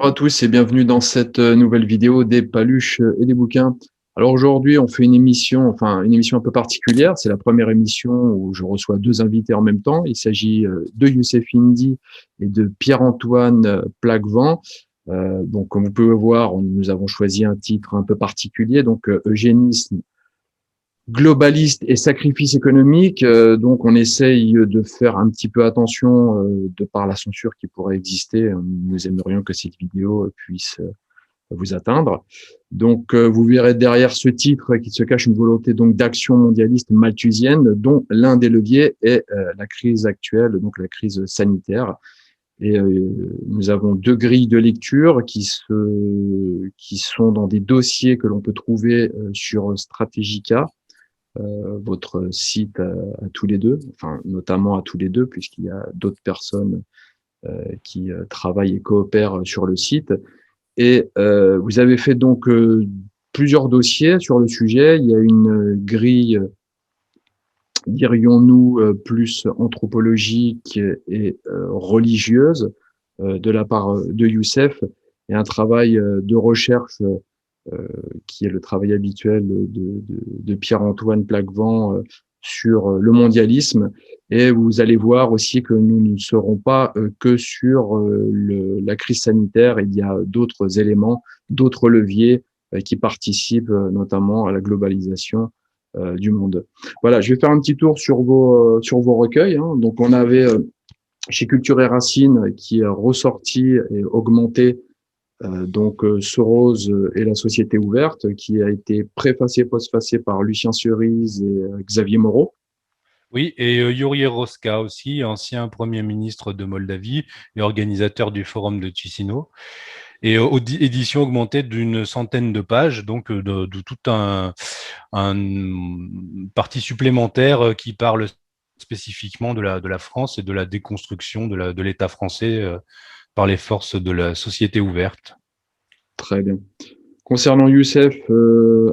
Bonjour à tous et bienvenue dans cette nouvelle vidéo des paluches et des bouquins. Alors aujourd'hui, on fait une émission un peu particulière. C'est la première émission où je reçois deux invités en même temps. Il s'agit de Youssef Indy et de Pierre-Antoine Plaquevent. Donc, comme vous pouvez voir, nous avons choisi un titre un peu particulier, donc eugénisme, globaliste et sacrifice économique. Donc, on essaye de faire un petit peu attention de par la censure qui pourrait exister. Nous aimerions que cette vidéo puisse vous atteindre. Donc, vous verrez derrière ce titre qu'il se cache une volonté donc d'action mondialiste malthusienne, dont l'un des leviers est la crise actuelle, donc la crise sanitaire. Et nous avons deux grilles de lecture qui sont dans des dossiers que l'on peut trouver sur Strategica, votre site à tous les deux, enfin notamment à tous les deux, puisqu'il y a d'autres personnes qui travaillent et coopèrent sur le site. Et vous avez fait donc plusieurs dossiers sur le sujet. Il y a une grille, dirions-nous, plus anthropologique et religieuse de la part de Youssef, et un travail de recherche qui est le travail habituel de Pierre-Antoine Plaquevent sur le mondialisme. Et vous allez voir aussi que nous ne serons pas que sur la crise sanitaire. Il y a d'autres éléments, d'autres leviers qui participent notamment à la globalisation du monde. Voilà, je vais faire un petit tour sur vos recueils. Donc, on avait chez Culture et Racines qui a ressorti et augmenté Soros et la société ouverte, qui a été préfacé, postfacé par Lucien Cerise et Xavier Moreau. Oui, et Yuri Roska aussi, ancien Premier ministre de Moldavie et organisateur du Forum de Chisinau. Et édition augmentée d'une centaine de pages, donc de tout un partie supplémentaire qui parle spécifiquement de la France et de la déconstruction de l'État français par les forces de la société ouverte. Très bien. Concernant Youssef,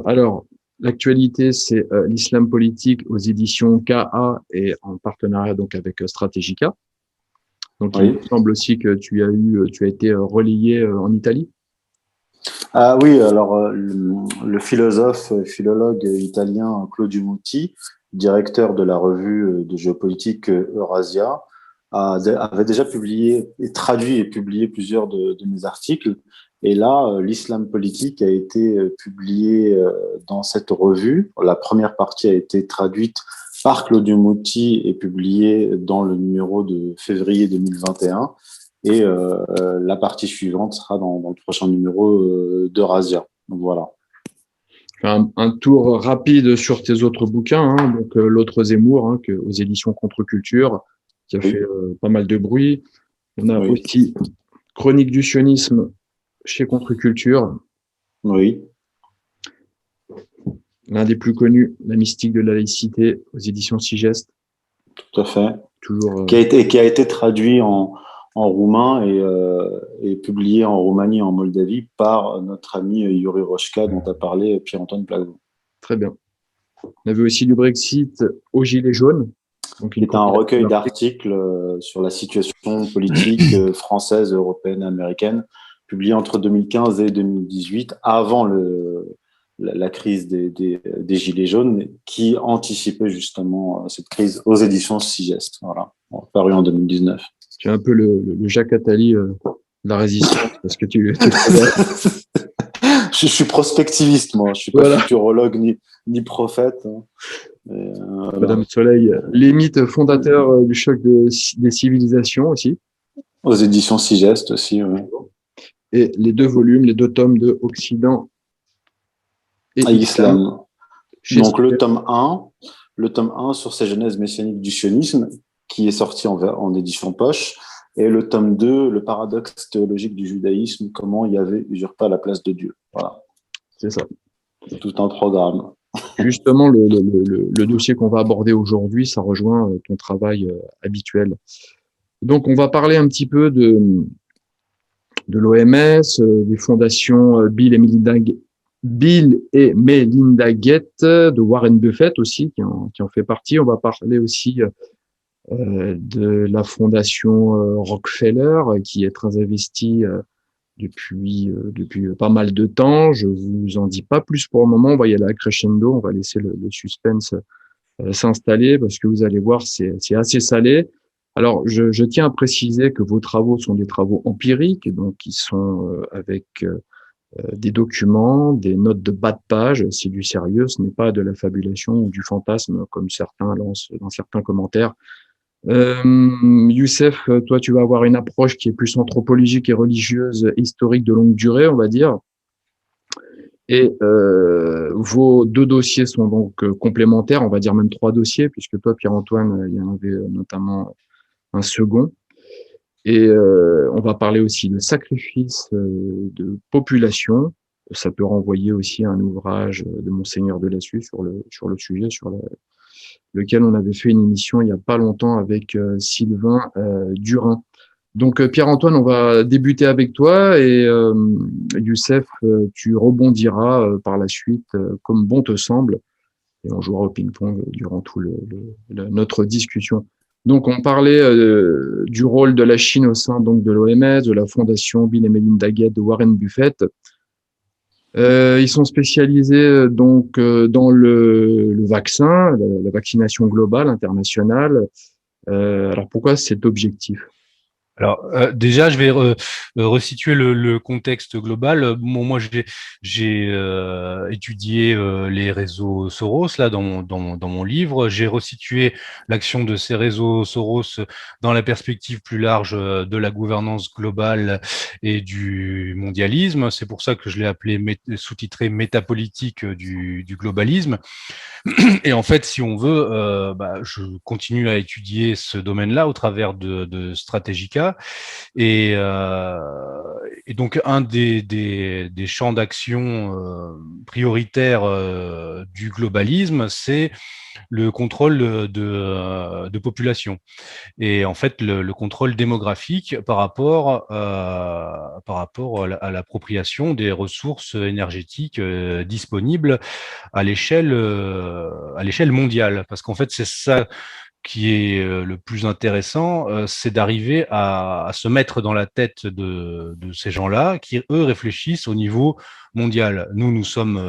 alors, l'actualité, c'est l'islam politique aux éditions KA et en partenariat donc avec Strategica. Donc, il Oui. me semble aussi que tu as été relayé en Italie. Ah oui, alors le philosophe, philologue italien Claudio Muti, directeur de la revue de géopolitique Eurasia, avait déjà publié et traduit et publié plusieurs de mes articles. Et là, l'islam politique a été publié dans cette revue. La première partie a été traduite par Claudio Muti et publiée dans le numéro de février 2021. Et la partie suivante sera dans le prochain numéro d'Eurasia. Donc voilà. Un tour rapide sur tes autres bouquins. Donc, L'autre Zemmour, aux éditions Contre-Culture, qui a fait pas mal de bruit. On a aussi Chronique du sionisme chez Contre-Culture. Oui. L'un des plus connus, La mystique de la laïcité, aux éditions Sigest. Tout à fait. Toujours. Qui a été traduit en roumain et publié en Roumanie et en Moldavie par notre ami Yuri Roska, dont a parlé Pierre-Antoine Plaquevent. Très bien. On avait aussi du Brexit aux Gilets jaunes. Qui est un recueil d'articles sur la situation politique française, européenne et américaine, publié entre 2015 et 2018, avant la crise des Gilets jaunes, qui anticipait justement cette crise aux éditions Sigest, voilà, paru en 2019. Tu es un peu le Jacques Attali de la résistance, parce que tu je suis prospectiviste, moi. Je suis pas futurologue ni prophète. Madame Soleil, les mythes fondateurs du choc des civilisations aussi. Aux éditions Sigest aussi, oui. Et les deux volumes, les deux tomes de Occident et Islam. Donc le tome 1 sur ces genèses messianiques du sionisme, qui est sorti en édition poche, et le tome 2, le paradoxe théologique du judaïsme, comment Yahvé usurpa la place de Dieu. Voilà. C'est ça. C'est tout un programme. Justement, le dossier qu'on va aborder aujourd'hui, ça rejoint ton travail habituel. Donc, on va parler un petit peu de l'OMS, des fondations Bill et Melinda Gates, de Warren Buffett aussi, qui en fait partie. On va parler aussi de la fondation Rockefeller, qui est très investie depuis pas mal de temps. Je vous en dis pas plus pour le moment. On va y aller à crescendo. On va laisser le suspense s'installer parce que vous allez voir, c'est assez salé. Alors, je tiens à préciser que vos travaux sont des travaux empiriques, donc qui sont avec des documents, des notes de bas de page. C'est du sérieux, ce n'est pas de la fabulation ou du fantasme comme certains lancent dans certains commentaires. Youssef, toi, tu vas avoir une approche qui est plus anthropologique et religieuse, historique de longue durée, on va dire. Et vos deux dossiers sont donc complémentaires, on va dire même trois dossiers, puisque toi, Pierre-Antoine, il y en avait notamment un second. Et on va parler aussi de sacrifice de population. Ça peut renvoyer aussi à un ouvrage de Monseigneur Delassus sur le sujet, lequel on avait fait une émission il n'y a pas longtemps avec Sylvain Durin. Donc Pierre-Antoine, on va débuter avec toi et Youssef, tu rebondiras par la suite comme bon te semble et on jouera au ping-pong durant tout notre discussion. Donc on parlait du rôle de la Chine au sein donc de l'OMS, de la fondation Bill et Melinda Gates, de Warren Buffett. Ils sont spécialisés donc dans le vaccin, la vaccination globale internationale. Alors pourquoi cet objectif? Alors déjà, je vais resituer le contexte global. Bon, moi, j'ai étudié les réseaux Soros là dans mon livre. J'ai resitué l'action de ces réseaux Soros dans la perspective plus large de la gouvernance globale et du mondialisme. C'est pour ça que je l'ai appelé sous-titré métapolitique du globalisme. Et en fait, si on veut, je continue à étudier ce domaine-là au travers de Stratégica. Et, donc, un des champs d'action prioritaires du globalisme, c'est le contrôle de population. Et en fait, le contrôle démographique par rapport à l'appropriation des ressources énergétiques disponibles à l'échelle mondiale. Parce qu'en fait, c'est ça qui est le plus intéressant, c'est d'arriver à se mettre dans la tête de ces gens-là qui, eux, réfléchissent au niveau mondial. Nous sommes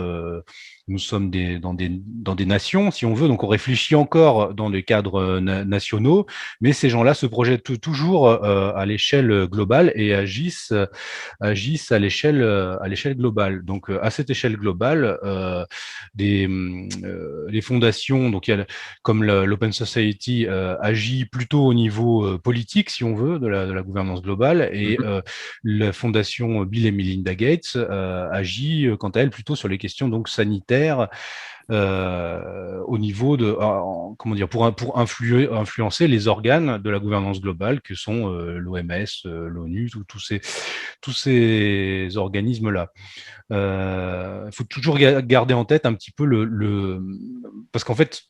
dans des nations, si on veut, donc on réfléchit encore dans des cadres nationaux, mais ces gens-là se projettent toujours à l'échelle globale et agissent à l'échelle globale. Donc à cette échelle globale, les fondations, donc comme l'Open Society agit plutôt au niveau politique, si on veut, de la gouvernance globale, et la fondation Bill et Melinda Gates agit quant à elle plutôt sur les questions donc sanitaires au niveau de comment dire pour influencer les organes de la gouvernance globale que sont l'OMS, l'ONU, tous ces organismes-là. Il faut toujours garder en tête un petit peu parce qu'en fait,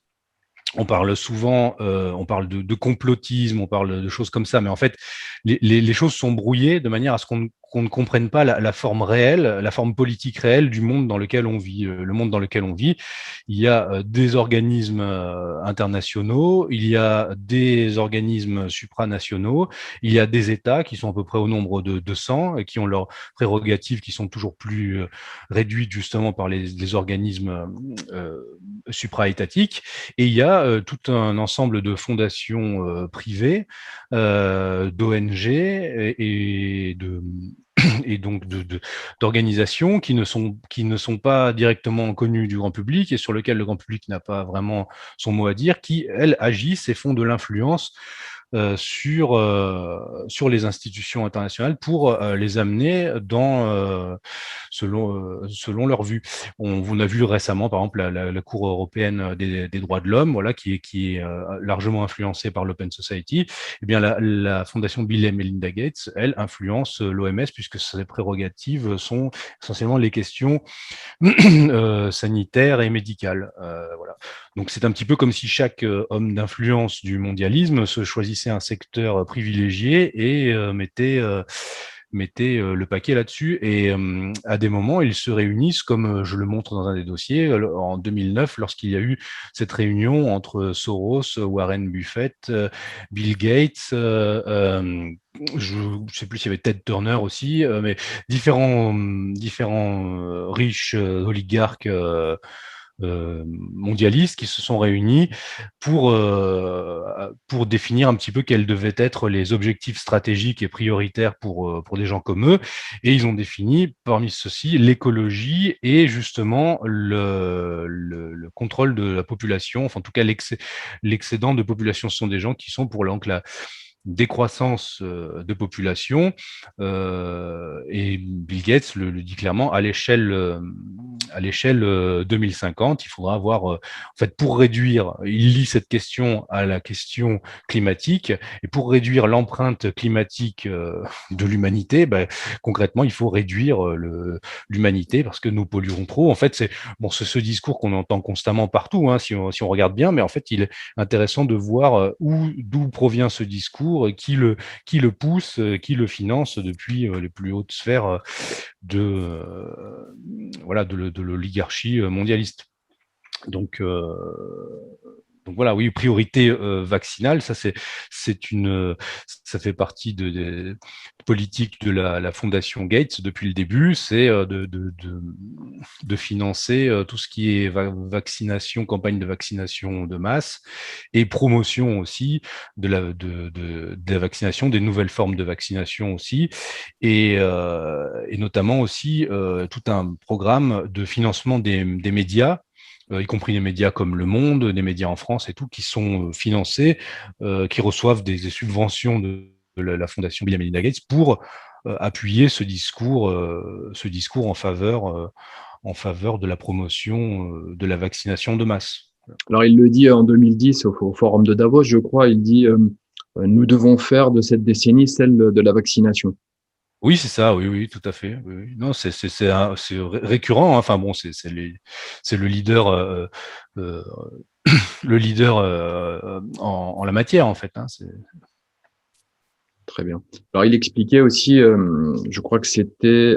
on parle souvent, on parle de complotisme, on parle de choses comme ça, mais en fait, les choses sont brouillées de manière à ce qu'on ne comprenne pas la forme réelle, la forme politique réelle du monde dans lequel on vit. Le monde dans lequel on vit, il y a des organismes internationaux, il y a des organismes supranationaux, il y a des États qui sont à peu près au nombre de 200 et qui ont leurs prérogatives qui sont toujours plus réduites justement par les organismes supra-étatiques. Et il y a tout un ensemble de fondations privées, d'ONG et donc d'organisations qui ne sont pas directement connues du grand public et sur lesquelles le grand public n'a pas vraiment son mot à dire, qui, elles, agissent et font de l'influence sur les institutions internationales pour les amener selon leur vue. On a vu récemment, par exemple, la Cour européenne des droits de l'homme, voilà, qui est largement influencée par l'Open Society. Eh bien, la fondation Bill et Melinda Gates, elle, influence l'OMS puisque ses prérogatives sont essentiellement les questions sanitaires et médicales. Voilà. Donc, c'est un petit peu comme si chaque homme d'influence du mondialisme se choisissait un secteur privilégié et mettait le paquet là-dessus. Et à des moments, ils se réunissent, comme je le montre dans un des dossiers, en 2009, lorsqu'il y a eu cette réunion entre Soros, Warren Buffett, Bill Gates, je sais plus s'il y avait Ted Turner aussi, mais différents riches oligarques mondialistes qui se sont réunis pour définir un petit peu quels devaient être les objectifs stratégiques et prioritaires pour des gens comme eux. Et ils ont défini parmi ceux-ci l'écologie et justement le contrôle de la population, enfin en tout cas l'excédent de population. Ce sont des gens qui sont pour la décroissance de population, et Bill Gates le dit clairement à l'échelle 2050, il faudra avoir en fait pour réduire, il lie cette question à la question climatique, et pour réduire l'empreinte climatique de l'humanité, concrètement il faut réduire l'humanité parce que nous polluerons trop. En fait, c'est ce discours qu'on entend constamment partout, hein, si on regarde bien, mais en fait il est intéressant de voir d'où provient ce discours, qui le pousse, qui le finance depuis les plus hautes sphères de l'oligarchie mondialiste. Donc voilà, oui, priorité vaccinale, ça fait partie de politique de la Fondation Gates depuis le début, c'est de financer tout ce qui est vaccination, campagne de vaccination de masse et promotion aussi de la vaccination, des nouvelles formes de vaccination aussi, et notamment aussi tout un programme de financement des médias, y compris des médias comme Le Monde, des médias en France et tout, qui sont financés, qui reçoivent des subventions de la Fondation Bill et Melinda Gates pour appuyer ce discours en faveur de la promotion de la vaccination de masse. Alors, il le dit en 2010 au forum de Davos, je crois, il dit nous devons faire de cette décennie celle de la vaccination. Oui, c'est ça, oui, tout à fait. Oui, oui. Non, c'est récurrent, hein. Enfin bon, c'est le leader, euh, en la matière, en fait, hein. Très bien. Alors, il expliquait aussi, je crois que c'était,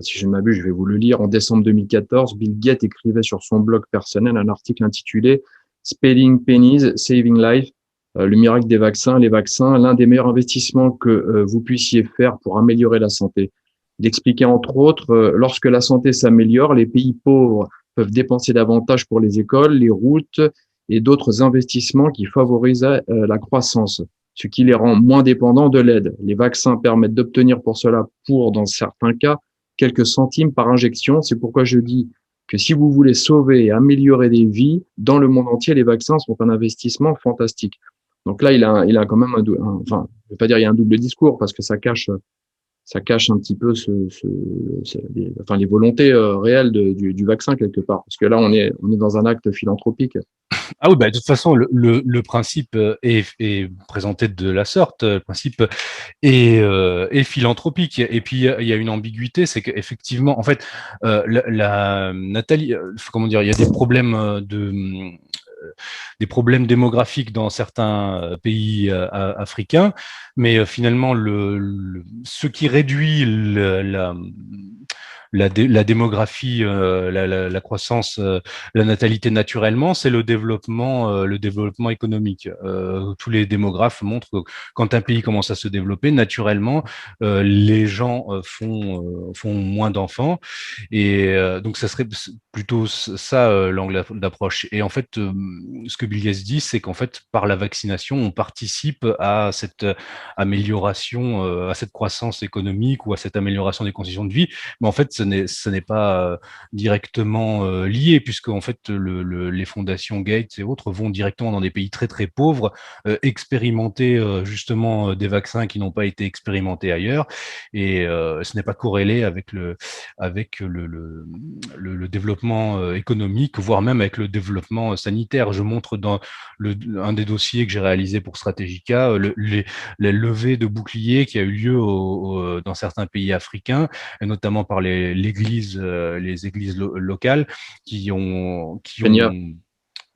si je ne m'abuse, je vais vous le lire, en décembre 2014, Bill Gates écrivait sur son blog personnel un article intitulé Spending Pennies, Saving Life, le miracle des vaccins, les vaccins, l'un des meilleurs investissements que vous puissiez faire pour améliorer la santé. Il expliquait entre autres, lorsque la santé s'améliore, les pays pauvres peuvent dépenser davantage pour les écoles, les routes et d'autres investissements qui favorisent la croissance, ce qui les rend moins dépendants de l'aide. Les vaccins permettent d'obtenir pour cela, dans certains cas, quelques centimes par injection. C'est pourquoi je dis que si vous voulez sauver et améliorer des vies dans le monde entier, les vaccins sont un investissement fantastique. Donc là, il a quand même enfin, je vais pas dire il y a un double discours parce que ça cache un petit peu les volontés réelles du vaccin quelque part. Parce que là, on est dans un acte philanthropique. Ah oui, de toute façon, le principe est présenté de la sorte. Le principe est philanthropique. Et puis, il y a une ambiguïté, c'est qu'effectivement, en fait, Nathalie, comment dire, il y a des problèmes démographiques dans certains pays africains, mais finalement, ce qui réduit la démographie, la croissance, la natalité naturellement, c'est le développement économique. Tous les démographes montrent que quand un pays commence à se développer, naturellement, les gens font moins d'enfants, et donc ça serait plutôt ça l'angle d'approche. Et en fait, ce que Bill Gates dit, c'est qu'en fait, par la vaccination, on participe à cette amélioration, à cette croissance économique ou à cette amélioration des conditions de vie. Mais en fait, ce n'est pas directement lié, puisque en fait, les fondations Gates et autres vont directement dans des pays très très pauvres, expérimenter justement des vaccins qui n'ont pas été expérimentés ailleurs, et ce n'est pas corrélé avec le développement économique, voire même avec le développement sanitaire. Je montre dans un des dossiers que j'ai réalisé pour Strategica les levées de boucliers qui a eu lieu dans certains pays africains, et notamment par les églises locales Kenya.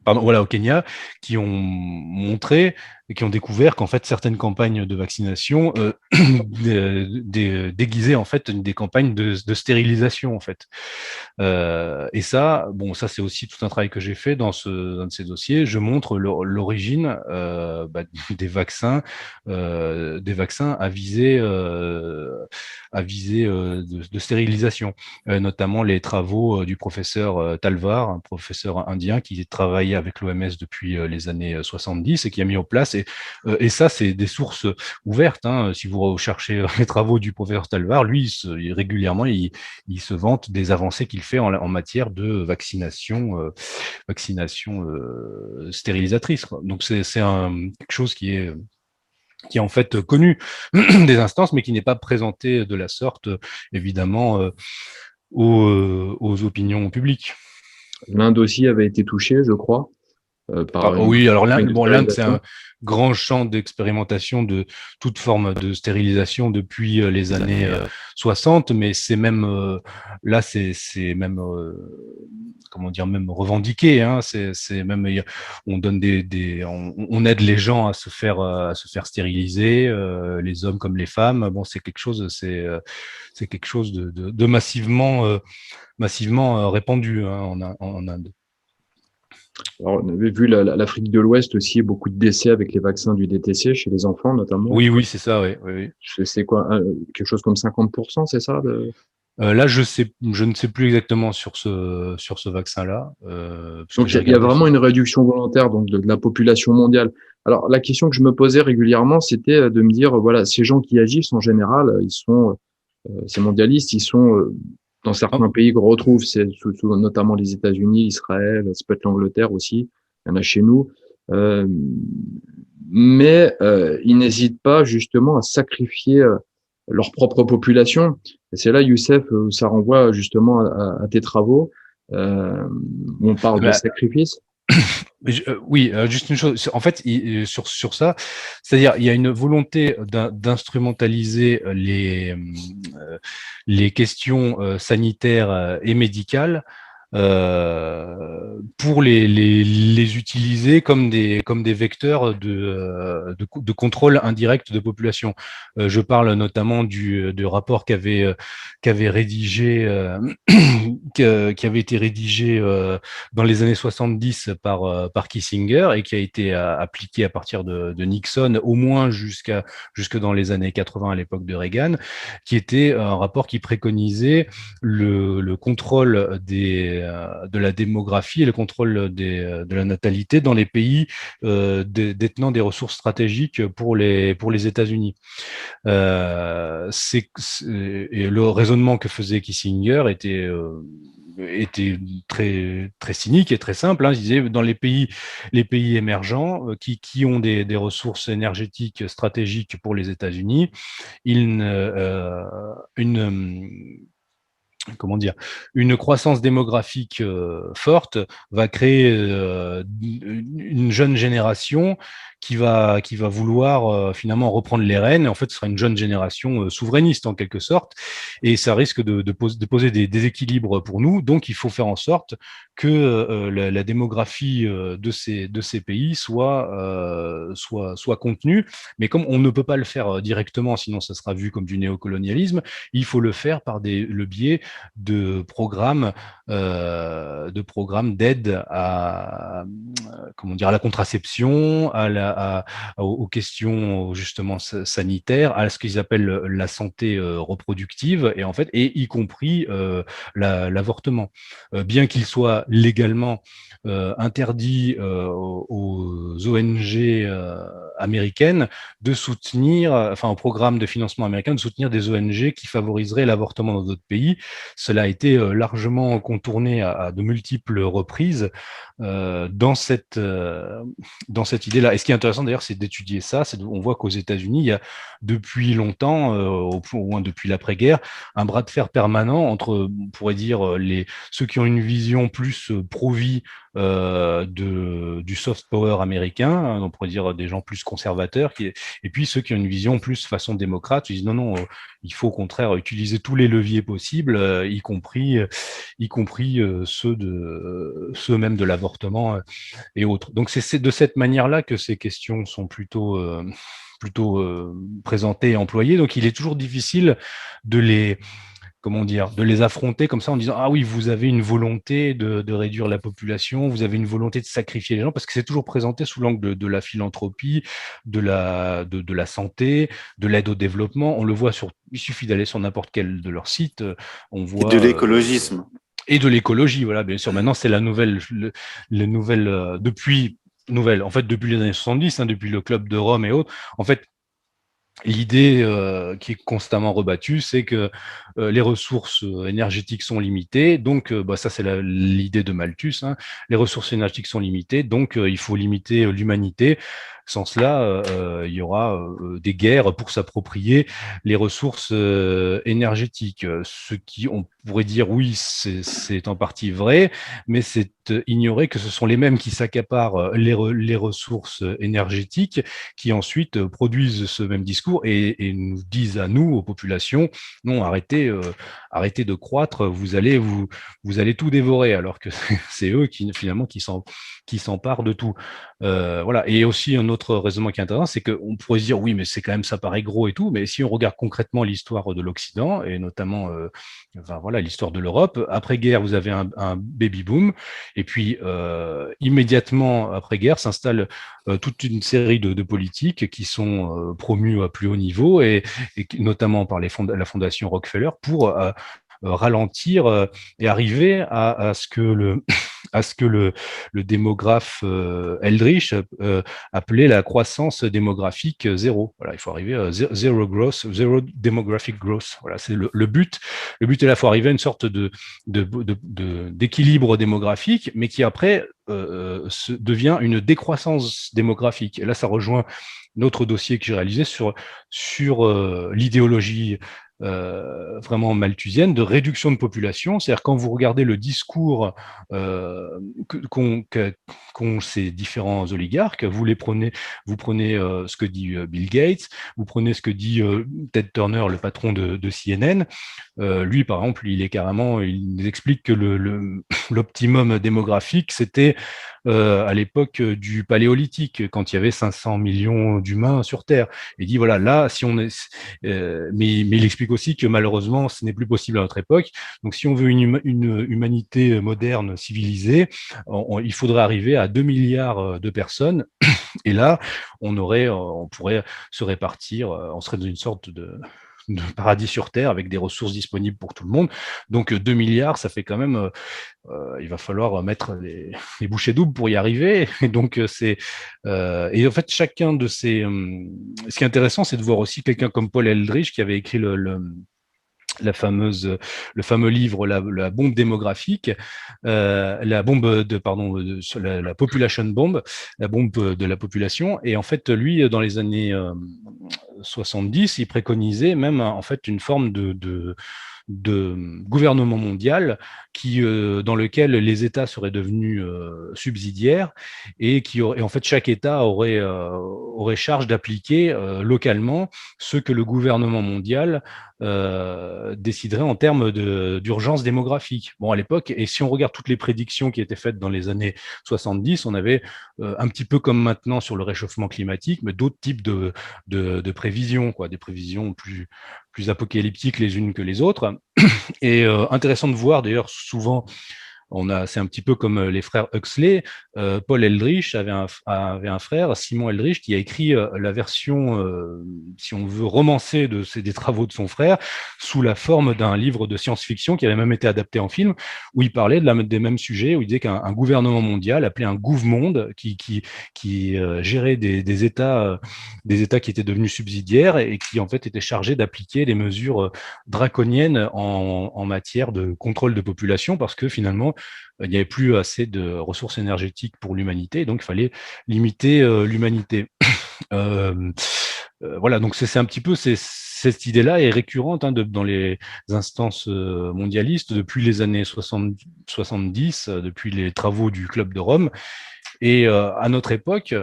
pardon, voilà, au Kenya, qui ont montré qui ont découvert qu'en fait certaines campagnes de vaccination déguisaient en fait des campagnes de stérilisation en fait. Et ça, bon, ça c'est aussi tout un travail que j'ai fait dans un de ces dossiers. Je montre l'origine des vaccins à visée de stérilisation, notamment les travaux du professeur Talvar, un professeur indien qui travaillait avec l'OMS depuis les années 70 et qui a mis en place, et ça c'est des sources ouvertes, hein. Si vous recherchez les travaux du professeur Talvar, lui, régulièrement, il se vante des avancées qu'il fait en matière de vaccination stérilisatrice, quoi. Donc c'est quelque chose qui est en fait connu des instances, mais qui n'est pas présenté de la sorte, évidemment, aux opinions publiques. L'Inde aussi avait été touchée, je crois, oui, alors l'Inde, c'est un grand champ d'expérimentation de toute forme de stérilisation depuis les années 60, mais c'est même là, c'est même comment dire, même revendiqué, hein. C'est même, on donne on aide les gens à se faire stériliser, les hommes comme les femmes. Bon, c'est quelque chose, c'est quelque chose de massivement répandu, hein, en Inde. Alors, on avait vu l'Afrique de l'Ouest aussi, beaucoup de décès avec les vaccins du DTC chez les enfants notamment. Oui, c'est ça, oui. C'est quoi, quelque chose comme 50%, c'est ça Là, je ne sais plus exactement sur ce vaccin-là. Donc, il y a vraiment une réduction volontaire donc de la population mondiale. Alors, la question que je me posais régulièrement, c'était de me dire, voilà, ces gens qui agissent en général, ils sont, ces mondialistes, ils sont dans certains pays qu'on retrouve, c'est notamment les États-Unis, Israël, ça peut être l'Angleterre aussi, il y en a chez nous. Mais ils n'hésitent pas justement à sacrifier leur propre population. Et c'est là, Youssef, où ça renvoie justement à tes travaux, où on parle de sacrifice. Oui, juste une chose. En fait, sur ça, c'est-à-dire il y a une volonté d'instrumentaliser les questions sanitaires et médicales pour les utiliser comme des vecteurs de contrôle indirect de population. Je parle notamment du rapport qu'avait rédigé qui avait été rédigé dans les années 70 par Kissinger et qui a été appliqué à partir de Nixon au moins jusque dans les années 80 à l'époque de Reagan, qui était un rapport qui préconisait le contrôle de la démographie et le contrôle de la natalité dans les pays détenant des ressources stratégiques pour les États-Unis. Et le raisonnement que faisait Kissinger était très très cynique et très simple, hein. Il disait dans les pays émergents qui ont des ressources énergétiques stratégiques pour les États-Unis, comment dire, une croissance démographique forte va créer une jeune génération qui va vouloir finalement reprendre les rênes. En fait, ce sera une jeune génération souverainiste en quelque sorte, et ça risque de poser des déséquilibres pour nous. Donc, il faut faire en sorte que la démographie de ces pays soit contenue. Mais comme on ne peut pas le faire directement, sinon ça sera vu comme du néocolonialisme, il faut le faire par le biais de programmes d'aide à la contraception, aux questions justement sanitaires, à ce qu'ils appellent la santé reproductive, et en fait, et y compris l'avortement, bien qu'il soit légalement interdit aux ONG américaines de soutenir, au programme de financement américain, de soutenir des ONG qui favoriseraient l'avortement dans d'autres pays. Cela a été largement contourné à de multiples reprises dans cette idée-là. Et ce qui est intéressant d'ailleurs, c'est d'étudier ça. On voit qu'aux États-Unis, il y a depuis longtemps, au moins depuis l'après-guerre, un bras de fer permanent entre, on pourrait dire, ceux qui ont une vision plus pro-vie du soft power américain, hein, on pourrait dire des gens plus conservateurs, et puis ceux qui ont une vision plus façon démocrate, ils disent non, il faut au contraire utiliser tous les leviers possibles y compris ceux même de l'avortement et autres. Donc c'est de cette manière-là que ces questions sont plutôt présentées et employées. Donc il est toujours difficile de de les affronter comme ça en disant ah oui, vous avez une volonté de réduire la population, vous avez une volonté de sacrifier les gens, parce que c'est toujours présenté sous l'angle de la philanthropie, de la santé, de l'aide au développement. On le voit il suffit d'aller sur n'importe quel de leurs sites, on voit de l'écologisme. Et de l'écologie, voilà, bien sûr. Maintenant, c'est la nouvelle, depuis les années 70, depuis le Club de Rome et autres. En fait, l'idée qui est constamment rebattue, c'est que les ressources énergétiques sont limitées, donc ça c'est l'idée de Malthus, les ressources énergétiques sont limitées, donc il faut limiter l'humanité. Sans cela, il y aura des guerres pour s'approprier les ressources énergétiques. Ce qui, on pourrait dire, oui, c'est en partie vrai, mais c'est ignorer que ce sont les mêmes qui s'accaparent les ressources énergétiques, qui ensuite produisent ce même discours et nous disent à nous, aux populations, non, arrêtez de croître, vous allez tout dévorer, alors que c'est eux qui finalement qui s'emparent de tout. Voilà. Et aussi un autre raisonnement qui est intéressant, c'est qu'on pourrait se dire oui, mais c'est quand même, ça paraît gros et tout, mais si on regarde concrètement l'histoire de l'Occident et notamment l'histoire de l'Europe, après-guerre, vous avez un baby boom, et puis immédiatement après-guerre s'installe toute une série de politiques qui sont promues à plus haut niveau et notamment par la fondation Rockefeller pour ralentir et arriver à ce que le démographe Eldridge appelait la croissance démographique zéro. Voilà, il faut arriver à zero growth, zero demographic growth. Voilà, c'est le but. Le but est là, il faut arriver à une sorte d'équilibre démographique, mais qui après devient une décroissance démographique. Et là, ça rejoint notre dossier que j'ai réalisé sur l'idéologie vraiment malthusienne de réduction de population. C'est-à-dire quand vous regardez le discours qu'ont ces différents oligarques, vous prenez ce que dit Bill Gates, vous prenez ce que dit Ted Turner, le patron de CNN. Lui, par exemple, il nous explique que l'optimum démographique, c'était à l'époque du Paléolithique, quand il y avait 500 millions d'humains sur Terre. Il dit voilà, là, si on est, mais il explique aussi que malheureusement, ce n'est plus possible à notre époque. Donc, si on veut une humanité moderne, civilisée, il faudrait arriver à 2 milliards de personnes. Et là, on pourrait se répartir, on serait dans une sorte de paradis sur Terre avec des ressources disponibles pour tout le monde. Donc 2 milliards, ça fait quand même, il va falloir mettre les bouchées doubles pour y arriver. Et donc et en fait chacun de ces, ce qui est intéressant, c'est de voir aussi quelqu'un comme Paul Eldridge qui avait écrit le fameux livre la bombe démographique, la population bomb, la bombe de la population. Et en fait, lui, dans les années 70, il préconisait même en fait une forme de gouvernement mondial dans lequel les États seraient devenus subsidiaires et en fait chaque État aurait charge d'appliquer localement ce que le gouvernement mondial déciderait en termes d'urgence démographique. Bon, à l'époque, et si on regarde toutes les prédictions qui étaient faites dans les années 70, on avait un petit peu comme maintenant sur le réchauffement climatique, mais d'autres types de prévisions, des prévisions plus apocalyptiques les unes que les autres. Et intéressant de voir, d'ailleurs, souvent, c'est un petit peu comme les frères Huxley. Paul Eldridge avait un frère, Simon Eldridge, qui a écrit la version, si on veut, romancée des travaux de son frère, sous la forme d'un livre de science-fiction qui avait même été adapté en film, où il parlait des mêmes sujets, où il disait qu'un gouvernement mondial, appelé un gouv-monde, qui gérait des États qui étaient devenus subsidiaires et qui en fait étaient chargés d'appliquer des mesures draconiennes en matière de contrôle de population, parce que finalement il n'y avait plus assez de ressources énergétiques pour l'humanité, donc il fallait limiter l'humanité. Voilà, donc c'est un petit peu cette idée-là est récurrente dans les instances mondialistes depuis les années 70, depuis les travaux du Club de Rome. Et à notre époque,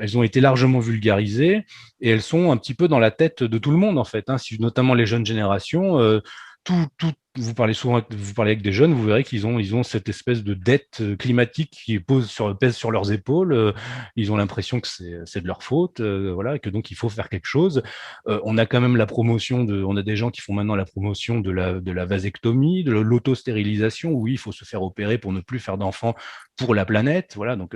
elles ont été largement vulgarisées et elles sont un petit peu dans la tête de tout le monde en fait, notamment les jeunes générations. vous parlez avec des jeunes, vous verrez qu'ils ont cette espèce de dette climatique qui pèse sur leurs épaules. Ils ont l'impression que c'est de leur faute, voilà, et que donc il faut faire quelque chose. On a quand même on a des gens qui font maintenant la promotion de la vasectomie, de l'autostérilisation. Oui, il faut se faire opérer pour ne plus faire d'enfants pour la planète, voilà. Donc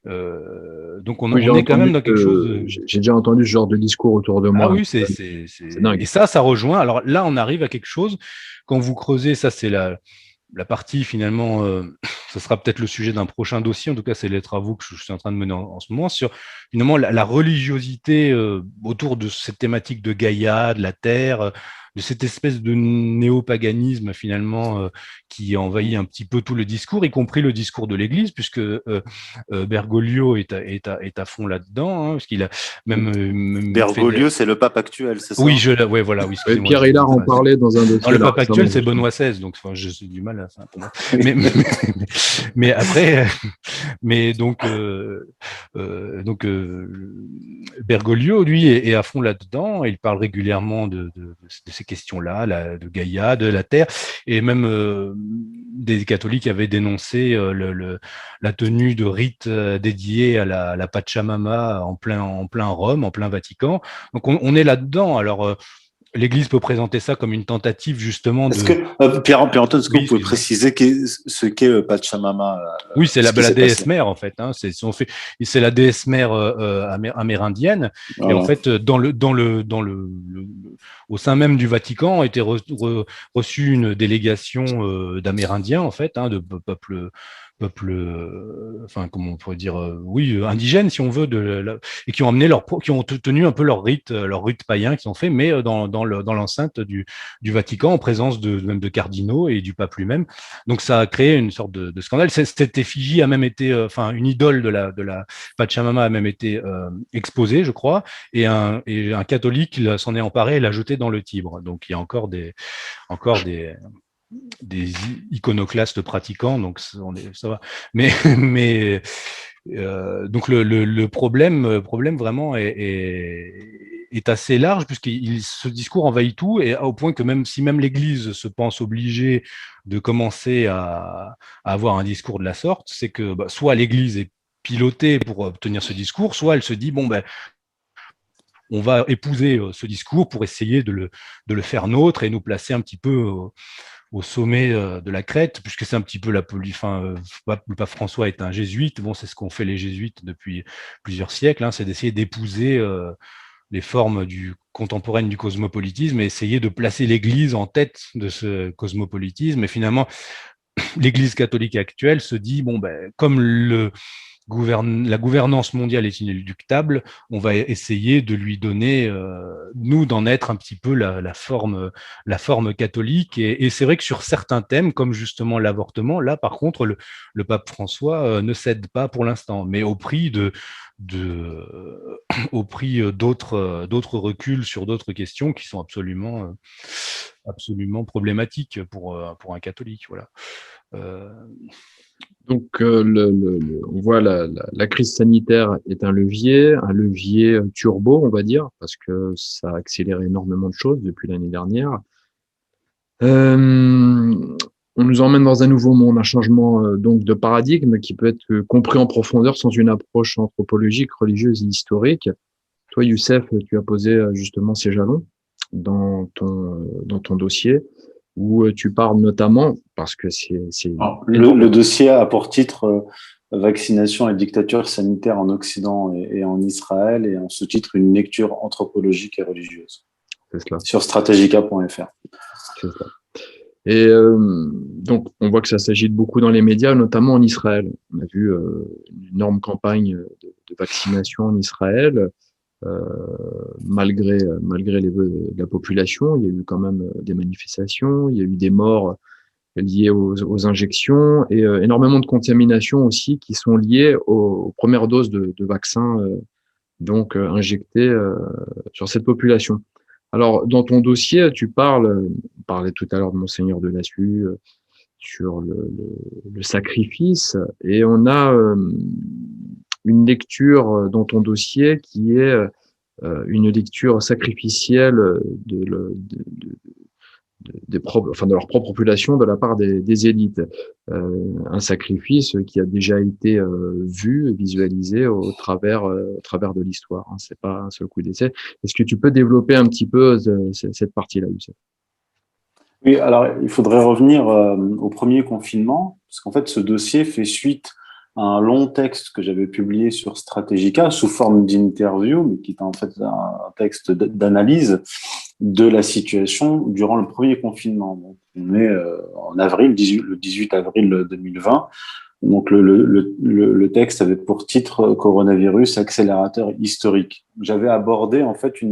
Oui, on est quand même dans quelque chose de... J'ai déjà entendu ce genre de discours autour de Ah moi. oui, C'est dingue. et ça rejoint. Alors là, on arrive à quelque chose. Quand vous creusez, ça c'est la partie finalement, ce sera peut-être le sujet d'un prochain dossier. En tout cas, c'est les travaux que je suis en train de mener en ce moment sur finalement la religiosité autour de cette thématique de Gaïa, de la Terre, de cette espèce de néopaganisme finalement qui envahit un petit peu tout le discours, y compris le discours de l'Église, puisque Bergoglio est à fond là-dedans, hein, parce qu'il a même Bergoglio, c'est le pape actuel, c'est ça? Oui, ouais, voilà, oui, excusez-moi. Pierre Hillard en parlait dans un Non, dossier le là pape actuel, récemment. c'est Benoît XVI, donc enfin, j'ai du mal à ça pour moi. Mais après, mais Bergoglio, lui, est à fond là-dedans. Il parle régulièrement de ces questions-là, de Gaïa, de la Terre, et même des catholiques avaient dénoncé la tenue de rites dédiés à la Pachamama en plein Rome, en plein Vatican. Donc on est là-dedans. Alors l'Église peut présenter ça comme une tentative justement Est-ce de... que, Pierre-Antoine, est-ce que Oui, vous pouvez excuse-moi. préciser ce qu'est le Pachamama, Oui, c'est ce qui la s'est déesse passé? mère en fait. Hein. C'est la déesse mère amérindienne. Et en Voilà. fait, au sein même du Vatican, a été reçue une délégation d'Amérindiens en fait, hein, de peuples, enfin comment on pourrait dire, oui, indigènes si on veut, et qui ont qui ont tenu un peu leur rite païen qu'ils ont fait, mais dans l'enceinte du Vatican en présence même de cardinaux et du pape lui-même. Donc ça a créé une sorte de scandale. Cette effigie a même été, enfin une idole de la Pachamama a même été exposée, je crois, et un catholique s'en est emparé et l'a jeté dans le Tibre. Donc il y a encore des iconoclastes pratiquants, donc ça va. Mais donc le problème vraiment est assez large puisque ce discours envahit tout et au point que même l'Église se pense obligée de commencer à avoir un discours de la sorte, c'est que soit l'Église est pilotée pour obtenir ce discours, soit elle se dit bon ben on va épouser ce discours pour essayer de le faire nôtre et nous placer un petit peu au sommet de la crête, puisque c'est un petit peu le pape François est un jésuite. Bon, c'est ce qu'ont fait les jésuites depuis plusieurs siècles, hein, c'est d'essayer d'épouser les formes contemporaines du cosmopolitisme et essayer de placer l'Église en tête de ce cosmopolitisme. Et finalement, l'Église catholique actuelle se dit bon ben comme la gouvernance mondiale est inéluctable, on va essayer de lui donner, nous, d'en être un petit peu la forme catholique. Et c'est vrai que sur certains thèmes, comme justement l'avortement, là, par contre, le pape François ne cède pas pour l'instant, mais au prix au prix d'autres reculs sur d'autres questions qui sont absolument problématiques pour un catholique. Voilà. Donc, on voit la crise sanitaire est un levier turbo, on va dire, parce que ça a accéléré énormément de choses depuis l'année dernière. On nous emmène dans un nouveau monde, un changement donc de paradigme qui peut être compris en profondeur sans une approche anthropologique, religieuse et historique. Toi, Youssef, tu as posé justement ces jalons dans ton dossier où tu parles notamment, parce que c'est le dossier a pour titre Vaccination et dictature sanitaire en Occident et en Israël, et en sous-titre une lecture anthropologique et religieuse. C'est cela. Sur strategica.fr. C'est ça. Et donc, on voit que ça s'agit de beaucoup dans les médias, notamment en Israël. On a vu une énorme campagne de vaccination en Israël. Malgré les vœux de la population, il y a eu quand même des manifestations, il y a eu des morts liées aux injections et énormément de contaminations aussi qui sont liées aux premières doses de vaccins donc injectées sur cette population. Alors, dans ton dossier, on parlait tout à l'heure de Monseigneur Delassus sur le sacrifice, et on a une lecture dans ton dossier qui est une lecture sacrificielle de leur propre population de la part des élites. Un sacrifice qui a déjà été vu, visualisé au travers de l'histoire. Hein. C'est pas un seul coup d'essai. Est-ce que tu peux développer un petit peu cette partie-là, Youssef? Oui, alors il faudrait revenir au premier confinement, parce qu'en fait, ce dossier fait suite à un long texte que j'avais publié sur Stratégica sous forme d'interview, mais qui était en fait un texte d'analyse de la situation durant le premier confinement. Donc, on est en avril, le 18 avril 2020. Donc, le texte avait pour titre Coronavirus, accélérateur historique. J'avais abordé en fait la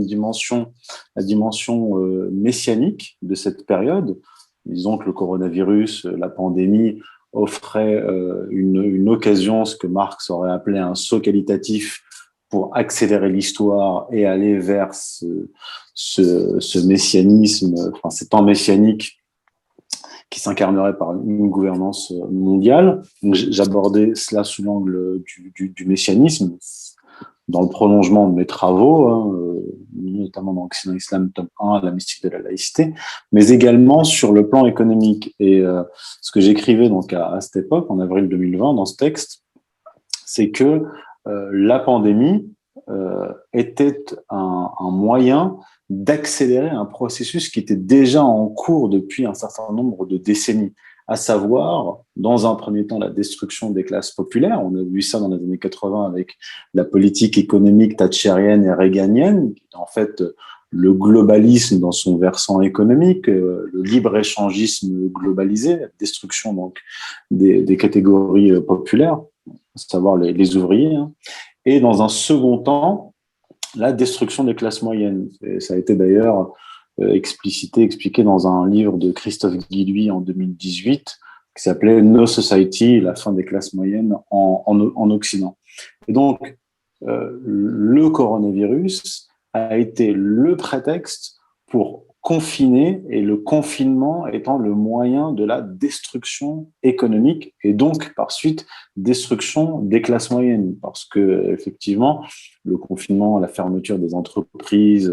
dimension messianique de cette période. Disons que le coronavirus, la pandémie, offrait une occasion, ce que Marx aurait appelé un saut qualitatif pour accélérer l'histoire et aller vers ce messianisme, enfin ces temps messianiques qui s'incarnerait par une gouvernance mondiale. Donc, j'abordais cela sous l'angle du messianisme, dans le prolongement de mes travaux, notamment dans Occident Islam, tome 1, la mystique de la laïcité, mais également sur le plan économique. Et ce que j'écrivais donc à cette époque, en avril 2020, dans ce texte, c'est que la pandémie était un moyen d'accélérer un processus qui était déjà en cours depuis un certain nombre de décennies, à savoir, dans un premier temps, la destruction des classes populaires. On a vu ça dans les années 80 avec la politique économique thatchérienne et réganienne, qui est en fait le globalisme dans son versant économique, le libre-échangisme globalisé, la destruction donc des catégories populaires, à savoir les ouvriers, hein. Et dans un second temps, la destruction des classes moyennes. Et ça a été d'ailleurs expliqué dans un livre de Christophe Guilluy en 2018 qui s'appelait No Society, la fin des classes moyennes en Occident. Et donc, le coronavirus a été le prétexte pour confiner, et le confinement étant le moyen de la destruction économique et donc par suite destruction des classes moyennes, parce que effectivement le confinement, la fermeture des entreprises,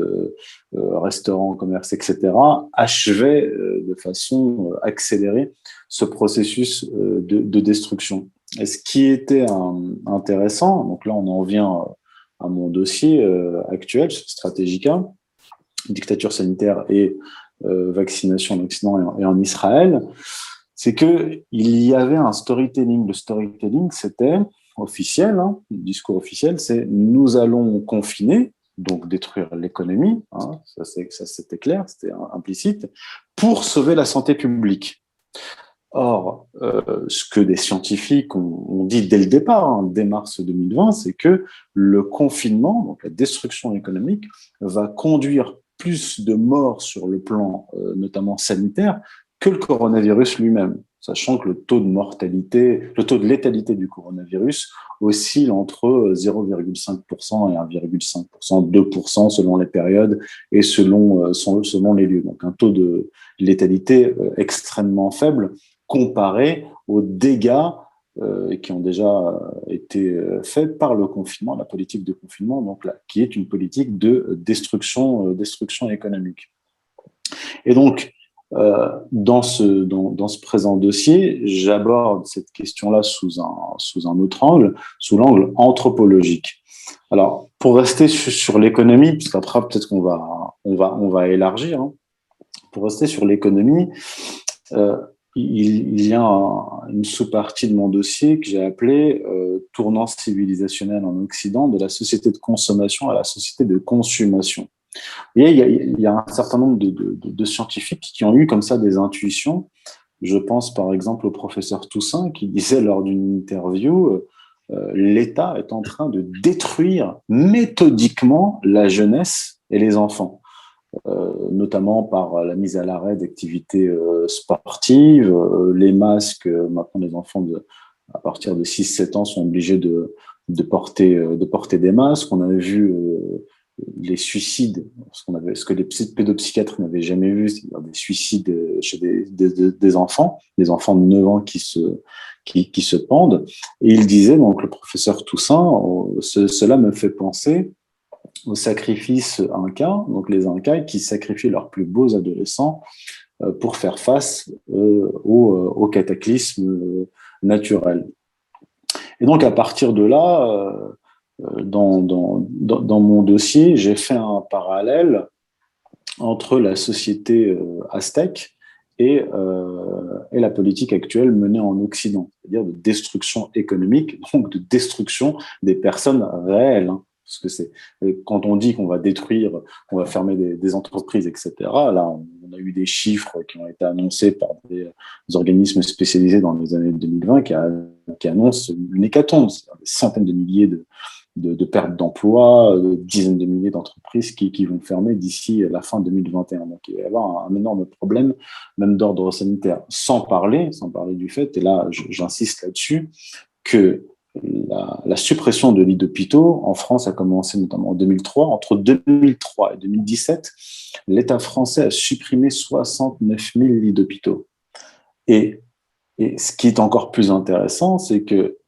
restaurants, commerces, etc., achevait de façon accélérée ce processus de destruction. Et ce qui était intéressant, donc là on en vient à mon dossier actuel sur Stratégica, dictature sanitaire et vaccination en Occident et en Israël, c'est que il y avait un storytelling. Le storytelling, c'était officiel, hein, le discours officiel, c'est nous allons confiner, donc détruire l'économie, hein, ça c'était clair, c'était implicite, pour sauver la santé publique. Or, ce que des scientifiques ont dit dès le départ, hein, dès mars 2020, c'est que le confinement, donc la destruction économique, va conduire plus de morts sur le plan notamment sanitaire que le coronavirus lui-même, sachant que le taux de létalité du coronavirus oscille entre 0,5% et 1,5%, 2% selon les périodes et selon les lieux. Donc un taux de létalité extrêmement faible comparé aux dégâts qui ont déjà été faits par le confinement, la politique de confinement, donc là, qui est une politique de destruction économique. Et donc, dans ce présent dossier, j'aborde cette question-là sous un autre angle, sous l'angle anthropologique. Alors, pour rester sur l'économie, puisqu'après peut-être qu'on va élargir, hein, pour rester sur l'économie, il y a une sous-partie de mon dossier que j'ai appelée tournant civilisationnel en Occident de la société de consommation à la société de consommation. Et il y a un certain nombre de scientifiques qui ont eu comme ça des intuitions. Je pense par exemple au professeur Toussaint qui disait lors d'une interview l'État est en train de détruire méthodiquement la jeunesse et les enfants. Notamment par la mise à l'arrêt d'activités sportives, les masques, maintenant les enfants à partir de 6-7 ans sont obligés de porter des masques. On avait vu les suicides, ce que les pédopsychiatres n'avaient jamais vu, c'est-à-dire des suicides chez des enfants de 9 ans qui se pendent. Et il disait, donc le professeur Toussaint, cela me fait penser au sacrifice Inca, donc les Incas qui sacrifiaient leurs plus beaux adolescents pour faire face aux cataclysmes naturels. Et donc, à partir de là, dans mon dossier, j'ai fait un parallèle entre la société aztèque et la politique actuelle menée en Occident, c'est-à-dire de destruction économique, donc de destruction des personnes réelles. Hein, parce que c'est quand on dit qu'on va détruire, qu'on va fermer des entreprises, etc. Là, on a eu des chiffres qui ont été annoncés par des organismes spécialisés dans les années 2020 qui annoncent une hécatombe, c'est-à-dire des centaines de milliers de pertes d'emplois, de dizaines de milliers d'entreprises qui vont fermer d'ici la fin 2021. Donc, il va y avoir un énorme problème, même d'ordre sanitaire. Sans parler du fait, et là, j'insiste là-dessus, que la suppression de lits d'hôpitaux en France a commencé notamment en 2003. Entre 2003 et 2017, l'État français a supprimé 69 000 lits d'hôpitaux. Et ce qui est encore plus intéressant, c'est que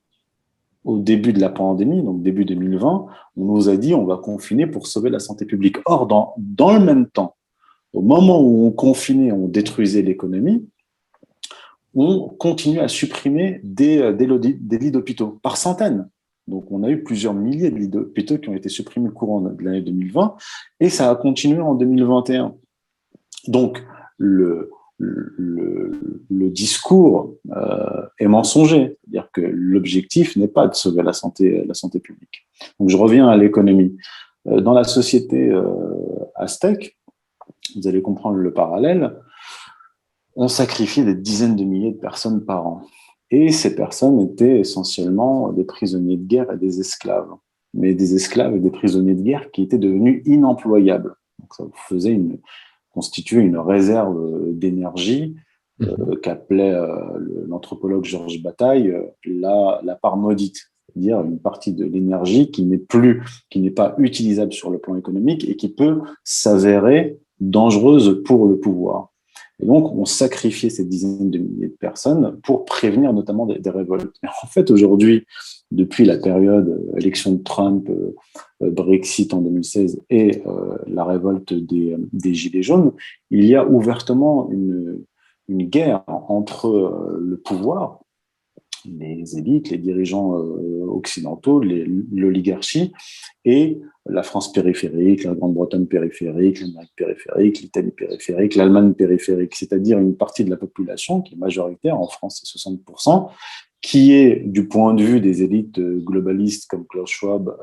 au début de la pandémie, donc début 2020, on nous a dit on va confiner pour sauver la santé publique. Or, dans le même temps, au moment où on confinait, on détruisait l'économie, on continue à supprimer des lits d'hôpitaux par centaines. Donc, on a eu plusieurs milliers de lits d'hôpitaux qui ont été supprimés au courant de l'année 2020 et ça a continué en 2021. Donc, le discours est mensonger, c'est-à-dire que l'objectif n'est pas de sauver la santé publique. Donc, je reviens à l'économie. Dans la société aztèque, vous allez comprendre le parallèle, on sacrifiait des dizaines de milliers de personnes par an. Et ces personnes étaient essentiellement des prisonniers de guerre et des esclaves. Mais des esclaves et des prisonniers de guerre qui étaient devenus inemployables. Donc, ça constituait une réserve d'énergie qu'appelait l'anthropologue Georges Bataille la part maudite, c'est-à-dire une partie de l'énergie qui n'est pas utilisable sur le plan économique et qui peut s'avérer dangereuse pour le pouvoir. Et donc, on sacrifiait ces dizaines de milliers de personnes pour prévenir notamment des révoltes. Et en fait, aujourd'hui, depuis la période élection de Trump, Brexit en 2016 et la révolte des Gilets jaunes, il y a ouvertement une guerre entre le pouvoir, les élites, les dirigeants occidentaux, l'oligarchie, et la France périphérique, la Grande-Bretagne périphérique, l'Amérique périphérique, l'Italie périphérique, l'Allemagne périphérique, c'est-à-dire une partie de la population qui est majoritaire, en France c'est 60%, qui est, du point de vue des élites globalistes comme Klaus Schwab,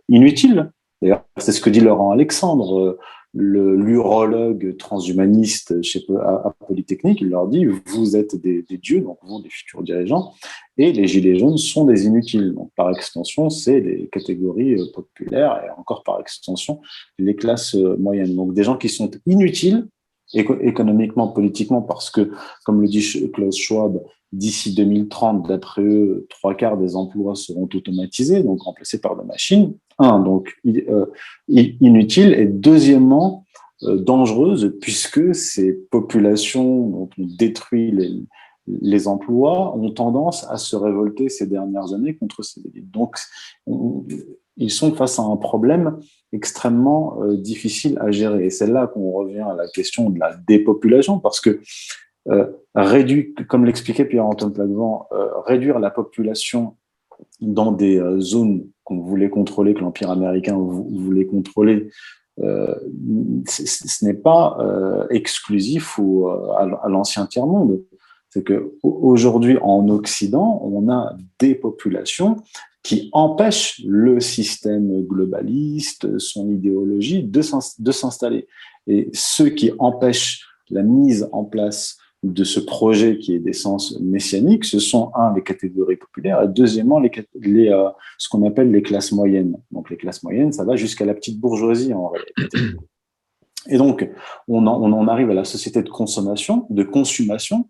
inutile. D'ailleurs, c'est ce que dit Laurent Alexandre, l'urologue transhumaniste à Polytechnique. Il leur dit, vous êtes des dieux, donc vous, des futurs dirigeants, et les gilets jaunes sont des inutiles. Donc, par extension, c'est les catégories populaires, et encore par extension, les classes moyennes. Donc, des gens qui sont inutiles, économiquement, politiquement, parce que, comme le dit Klaus Schwab, d'ici 2030, d'après eux, 3/4 des emplois seront automatisés, donc remplacés par des machines. Donc inutile, et deuxièmement, dangereuse, puisque ces populations dont on détruit les emplois ont tendance à se révolter ces dernières années contre ces élites. Donc, ils sont face à un problème extrêmement difficile à gérer. Et c'est là qu'on revient à la question de la dépopulation, parce que comme l'expliquait Pierre-Antoine Plaquevent, réduire la population dans des zones qu'on voulait contrôler, que l'Empire américain voulait contrôler, ce n'est pas exclusif à l'ancien tiers-monde. C'est qu'aujourd'hui, en Occident, on a des populations qui empêchent le système globaliste, son idéologie, de s'installer. Et ceux qui empêchent la mise en place de ce projet qui est d'essence messianique, ce sont, les catégories populaires, et deuxièmement, ce qu'on appelle les classes moyennes. Donc, les classes moyennes, ça va jusqu'à la petite bourgeoisie, en réalité. Et donc, on en arrive à la société de consommation, de consommation,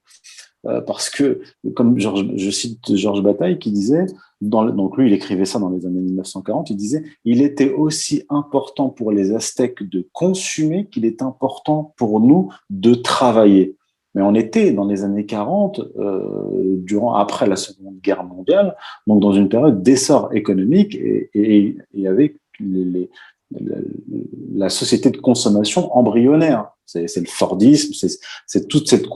parce que, comme je cite Georges Bataille qui disait, donc lui, il écrivait ça dans les années 1940, il disait « Il était aussi important pour les Aztèques de consommer qu'il est important pour nous de travailler ». Mais on était dans les années 40, après la Seconde Guerre mondiale, donc dans une période d'essor économique et avec la société de consommation embryonnaire. C'est le Fordisme, c'est toute cette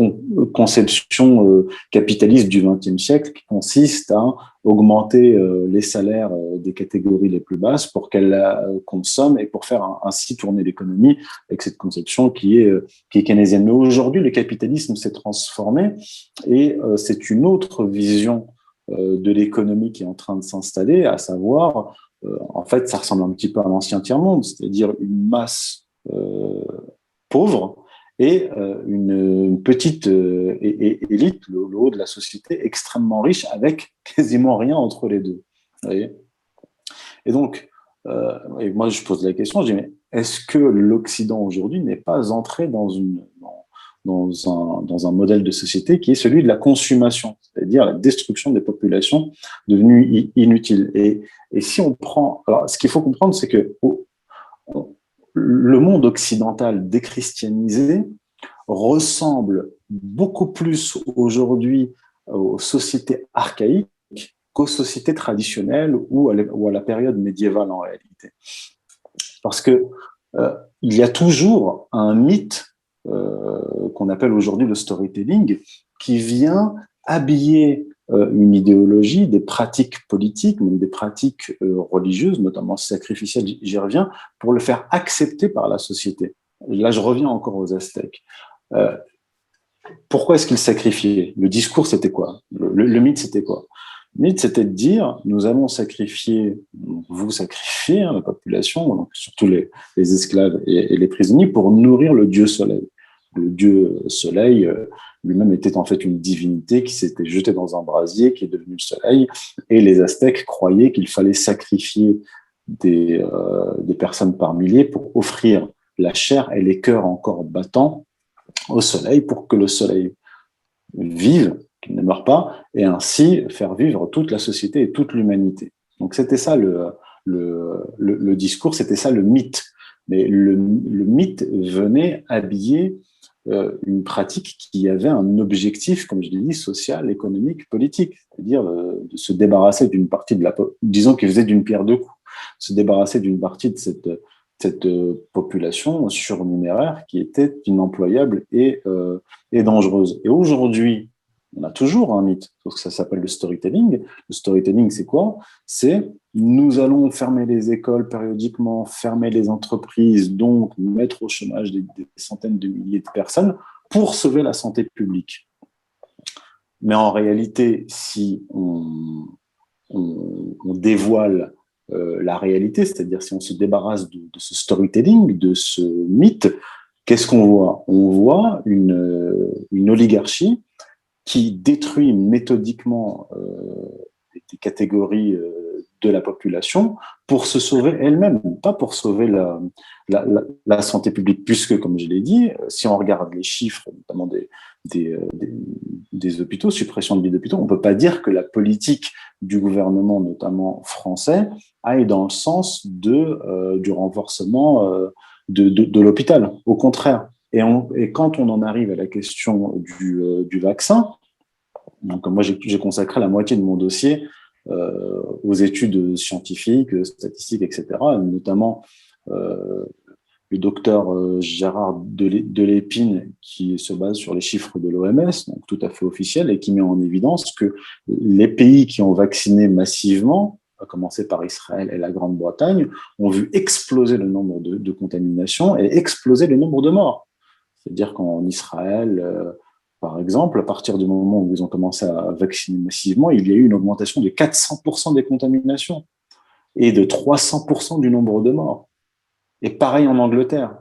conception capitaliste du XXe siècle qui consiste à augmenter les salaires des catégories les plus basses pour qu'elles consomment et pour faire ainsi tourner l'économie avec cette conception qui est keynésienne. Mais aujourd'hui, le capitalisme s'est transformé et c'est une autre vision de l'économie qui est en train de s'installer, à savoir, en fait, ça ressemble un petit peu à l'ancien tiers-monde, c'est-à-dire une masse pauvre et une petite élite, le haut de la société, extrêmement riche, avec quasiment rien entre les deux. Vous voyez ? Et donc, et moi, je pose la question, je dis, mais est-ce que l'Occident aujourd'hui n'est pas entré dans un modèle de société qui est celui de la consommation, c'est-à-dire la destruction des populations devenues inutiles. Et si on prend... Alors, ce qu'il faut comprendre, c'est que le monde occidental déchristianisé ressemble beaucoup plus aujourd'hui aux sociétés archaïques qu'aux sociétés traditionnelles ou à la période médiévale en réalité. Parce que il y a toujours un mythe qu'on appelle aujourd'hui le storytelling, qui vient habiller une idéologie, des pratiques politiques, même des pratiques religieuses, notamment sacrificielles, j'y reviens, pour le faire accepter par la société. Là, je reviens encore aux Aztèques. Pourquoi est-ce qu'ils sacrifiaient ? Le discours, c'était quoi ? Le mythe, c'était quoi ? Le mythe, c'était de dire, nous allons sacrifier, vous sacrifiez la population, donc surtout les esclaves et les prisonniers, pour nourrir le dieu soleil. Le dieu soleil lui-même était en fait une divinité qui s'était jetée dans un brasier, qui est devenu le soleil, et les Aztèques croyaient qu'il fallait sacrifier des personnes par milliers pour offrir la chair et les cœurs encore battants au soleil pour que le soleil vive, qu'il ne meure pas, et ainsi faire vivre toute la société et toute l'humanité. Donc c'était ça le discours, c'était ça le mythe. Mais le mythe venait habiller une pratique qui avait un objectif, comme je l'ai dit, social, économique, politique, c'est-à-dire de se débarrasser d'une partie de disons qu'il faisait d'une pierre deux coups, se débarrasser d'une partie de cette population surnuméraire qui était inemployable et dangereuse. Et aujourd'hui, on a toujours un mythe, parce que ça s'appelle le storytelling. Le storytelling, c'est quoi ? C'est nous allons fermer les écoles périodiquement, fermer les entreprises, donc mettre au chômage des centaines de milliers de personnes pour sauver la santé publique. Mais en réalité, si on dévoile la réalité, c'est-à-dire si on se débarrasse de ce storytelling, de ce mythe, qu'est-ce qu'on voit ? On voit une oligarchie qui détruit méthodiquement des catégories de la population pour se sauver elle-même, pas pour sauver la santé publique, puisque, comme je l'ai dit, si on regarde les chiffres, notamment des hôpitaux, suppression de lits d'hôpitaux, on ne peut pas dire que la politique du gouvernement, notamment français, aille dans le sens du renforcement de l'hôpital. Au contraire. Et quand on en arrive à la question du vaccin, donc moi j'ai consacré la moitié de mon dossier aux études scientifiques, statistiques, etc., notamment le docteur Gérard Delépine qui se base sur les chiffres de l'OMS, donc tout à fait officiel, et qui met en évidence que les pays qui ont vacciné massivement, à commencer par Israël et la Grande-Bretagne, ont vu exploser le nombre de contaminations et exploser le nombre de morts. C'est-à-dire qu'en Israël, par exemple, à partir du moment où ils ont commencé à vacciner massivement, il y a eu une augmentation de 400% des contaminations et de 300% du nombre de morts. Et pareil en Angleterre,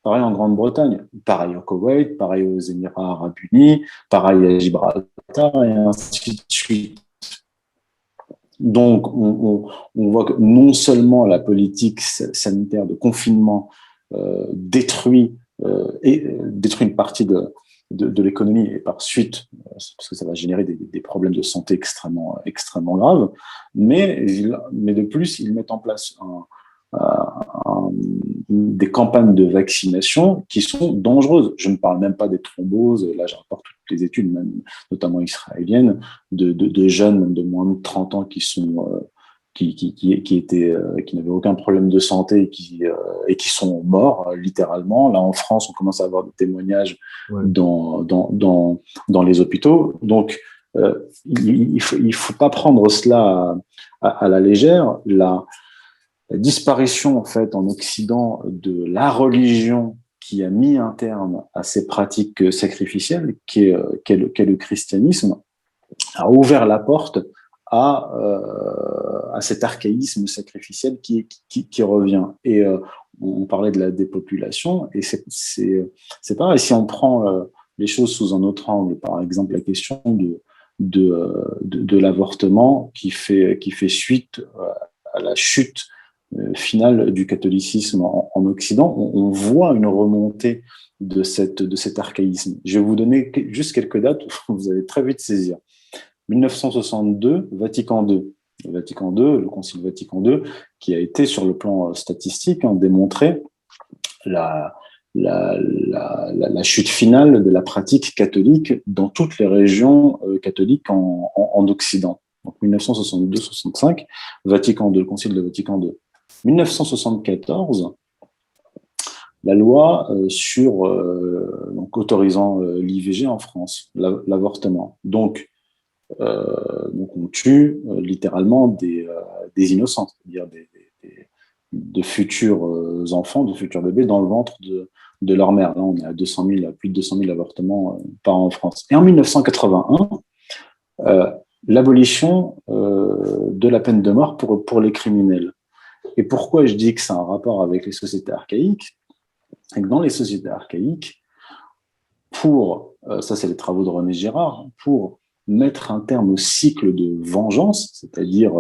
pareil en Grande-Bretagne, pareil au Koweït, pareil aux Émirats Arabes Unis, pareil à Gibraltar, et ainsi de suite. Donc, on voit que non seulement la politique sanitaire de confinement détruit une partie de l'économie et par suite, parce que ça va générer des problèmes de santé extrêmement graves, mais de plus, ils mettent en place des campagnes de vaccination qui sont dangereuses. Je ne parle même pas des thromboses, là je rapporte toutes les études, même, notamment israéliennes, de jeunes de moins de 30 ans qui sont qui n'avaient aucun problème de santé et qui sont morts littéralement. Là, en France, on commence à avoir des témoignages dans les hôpitaux. Donc, il faut pas prendre cela à la légère. La disparition, en fait, en Occident de la religion qui a mis un terme à ces pratiques sacrificielles, qu'est le christianisme, a ouvert la porte à cet archaïsme sacrificiel qui revient. Et on parlait de la dépopulation, et c'est pareil. Si on prend les choses sous un autre angle, par exemple la question de l'avortement qui fait suite à la chute finale du catholicisme en Occident, on voit une remontée de cet archaïsme. Je vais vous donner juste quelques dates, vous allez très vite saisir. 1962, Vatican II. Le Vatican II, le Concile Vatican II, qui a été sur le plan statistique démontré la chute finale de la pratique catholique dans toutes les régions catholiques en Occident. Donc 1962-65, Vatican II, le Concile de Vatican II. 1974, la loi donc autorisant l'IVG en France, l'avortement. Donc on tue littéralement des innocents, c'est-à-dire de futurs enfants, de futurs bébés dans le ventre de leur mère. Là, on est à plus de 200 000 avortements par an en France. Et en 1981, l'abolition de la peine de mort pour les criminels. Et pourquoi je dis que c'est un rapport avec les sociétés archaïques? Et que dans les sociétés archaïques, ça c'est les travaux de René Girard, pour mettre un terme au cycle de vengeance, c'est-à-dire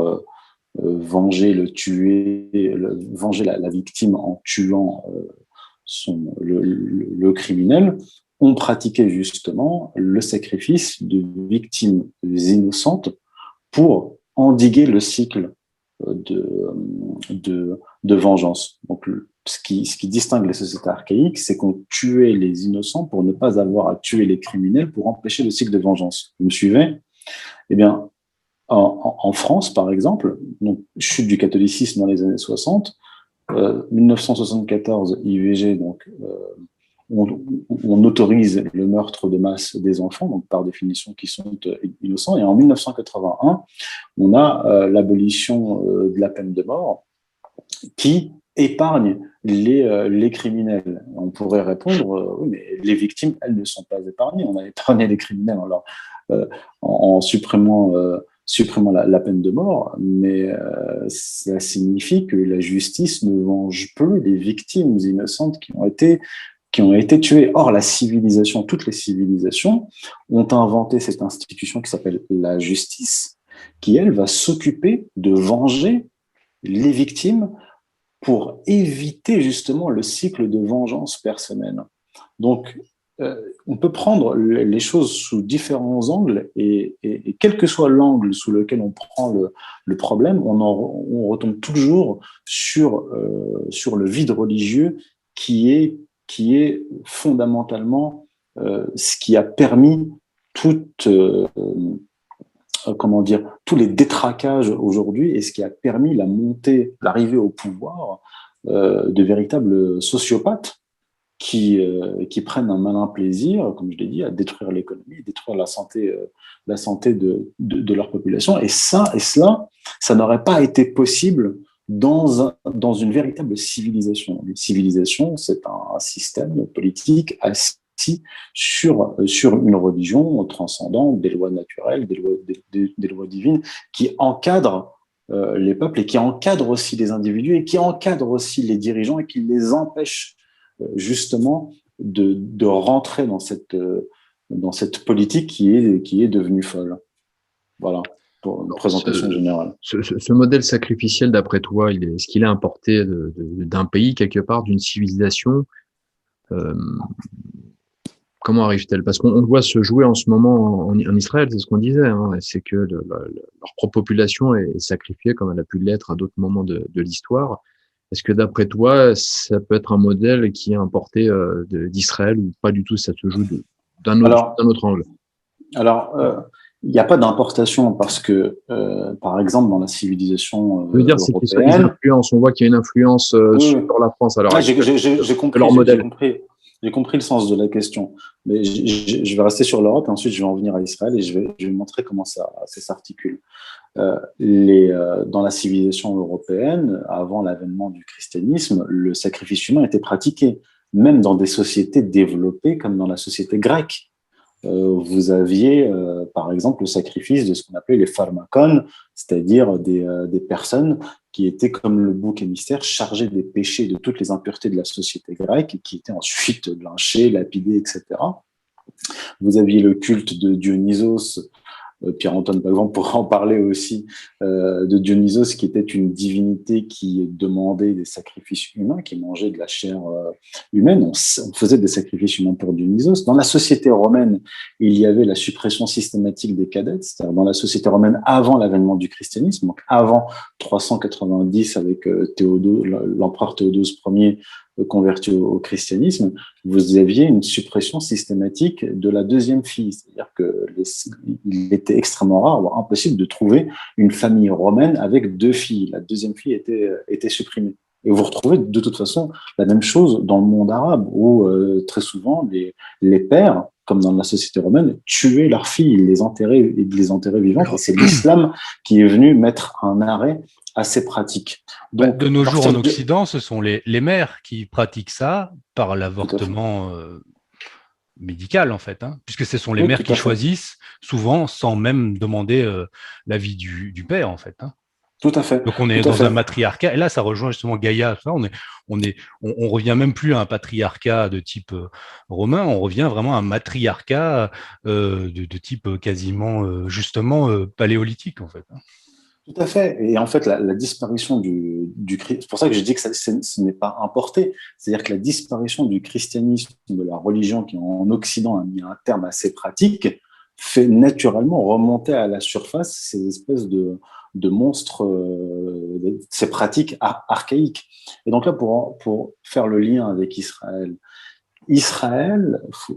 venger venger la victime en tuant le criminel, on pratiquait justement le sacrifice de victimes innocentes pour endiguer le cycle de vengeance. Donc, ce qui distingue les sociétés archaïques, c'est qu'on tuait les innocents pour ne pas avoir à tuer les criminels pour empêcher le cycle de vengeance. Vous me suivez? Eh bien, en France, par exemple, donc, chute du catholicisme dans les années 60, 1974, IVG, donc on autorise le meurtre de masse des enfants, donc par définition qui sont innocents, et en 1981, on a l'abolition de la peine de mort qui épargne les criminels. On pourrait répondre, oui, mais les victimes, elles ne sont pas épargnées. On a épargné les criminels en supprimant la peine de mort, mais ça signifie que la justice ne venge plus les victimes innocentes qui ont été tuées. Or, la civilisation, toutes les civilisations ont inventé cette institution qui s'appelle la justice, qui, elle, va s'occuper de venger les victimes pour éviter justement le cycle de vengeance personnelle. Donc, on peut prendre les choses sous différents angles et quel que soit l'angle sous lequel on prend le problème, on retombe toujours sur le vide religieux qui est fondamentalement ce qui a permis tous les détraquages aujourd'hui et ce qui a permis l'arrivée au pouvoir de véritables sociopathes qui prennent un malin plaisir, comme je l'ai dit, à détruire l'économie, détruire la santé de leur population. Et cela, ça n'aurait pas été possible dans une véritable civilisation. Une civilisation, c'est un système politique assis sur une religion transcendant des lois naturelles, des lois divines qui encadrent les peuples et qui encadrent aussi les individus et qui encadrent aussi les dirigeants et qui les empêchent justement de rentrer dans cette politique qui est devenue folle. Voilà, pour une présentation générale. Ce modèle sacrificiel, d'après toi, est-ce qu'il est importé d'un pays, quelque part, d'une civilisation Comment arrive-t-elle? Parce qu'on le voit se jouer en ce moment en Israël, c'est ce qu'on disait, hein, c'est que leur propre population est sacrifiée comme elle a pu l'être à d'autres moments de l'histoire. Est-ce que d'après toi, ça peut être un modèle qui est importé d'Israël ou pas du tout, ça se joue d'un autre angle? Alors, Il n'y a pas d'importation parce que, par exemple, dans la civilisation Je veux dire, c'est qu'ils sont des européenne, influences. On voit qu'il y a une influence oui, sur la France à l'heure ah, actuelle, j'ai de leur compris, modèle. j'ai compris le sens de la question. Mais je vais rester sur l'Europe et ensuite je vais en venir à Israël et je vais montrer comment ça s'articule. Dans la civilisation européenne, avant l'avènement du christianisme, le sacrifice humain était pratiqué, même dans des sociétés développées comme dans la société grecque. Vous aviez, par exemple, le sacrifice de ce qu'on appelait les pharmakon, c'est-à-dire des personnes qui étaient comme le bouc émissaire chargées des péchés, de toutes les impuretés de la société grecque, et qui étaient ensuite lynchées, lapidées, etc. Vous aviez le culte de Dionysos, Pierre-Antoine Pagvan pourra en parler aussi, de Dionysos, qui était une divinité qui demandait des sacrifices humains, qui mangeait de la chair humaine. On faisait des sacrifices humains pour Dionysos. Dans la société romaine, il y avait la suppression systématique des cadettes, c'est-à-dire dans la société romaine avant l'avènement du christianisme, donc avant 390 avec l'empereur Théodose Ier converti au christianisme, vous aviez une suppression systématique de la deuxième fille. C'est-à-dire qu'il était extrêmement rare, voire impossible de trouver une famille romaine avec deux filles. La deuxième fille était supprimée. Et vous retrouvez de toute façon la même chose dans le monde arabe, où très souvent les pères, comme dans la société romaine, tuaient leurs filles, ils les enterraient vivantes. Et c'est l'islam qui est venu mettre un arrêt à ces pratiques. Donc, de nos jours en Occident, ce sont les mères qui pratiquent ça par l'avortement médical, en fait, hein, puisque ce sont les mères qui choisissent, souvent sans même demander l'avis du père, en fait. Hein. Tout à fait. Donc on est dans un matriarcat, et là ça rejoint justement Gaïa. On revient même plus à un patriarcat de type romain, on revient vraiment à un matriarcat de type quasiment justement paléolithique, en fait. Tout à fait. Et en fait, la disparition du c'est pour ça que je dis que ce n'est pas importé. C'est-à-dire que la disparition du christianisme, de la religion qui en Occident a mis un terme à ces pratiques, fait naturellement remonter à la surface ces espèces de monstres, ces pratiques archaïques. Et donc là, pour faire le lien avec Israël,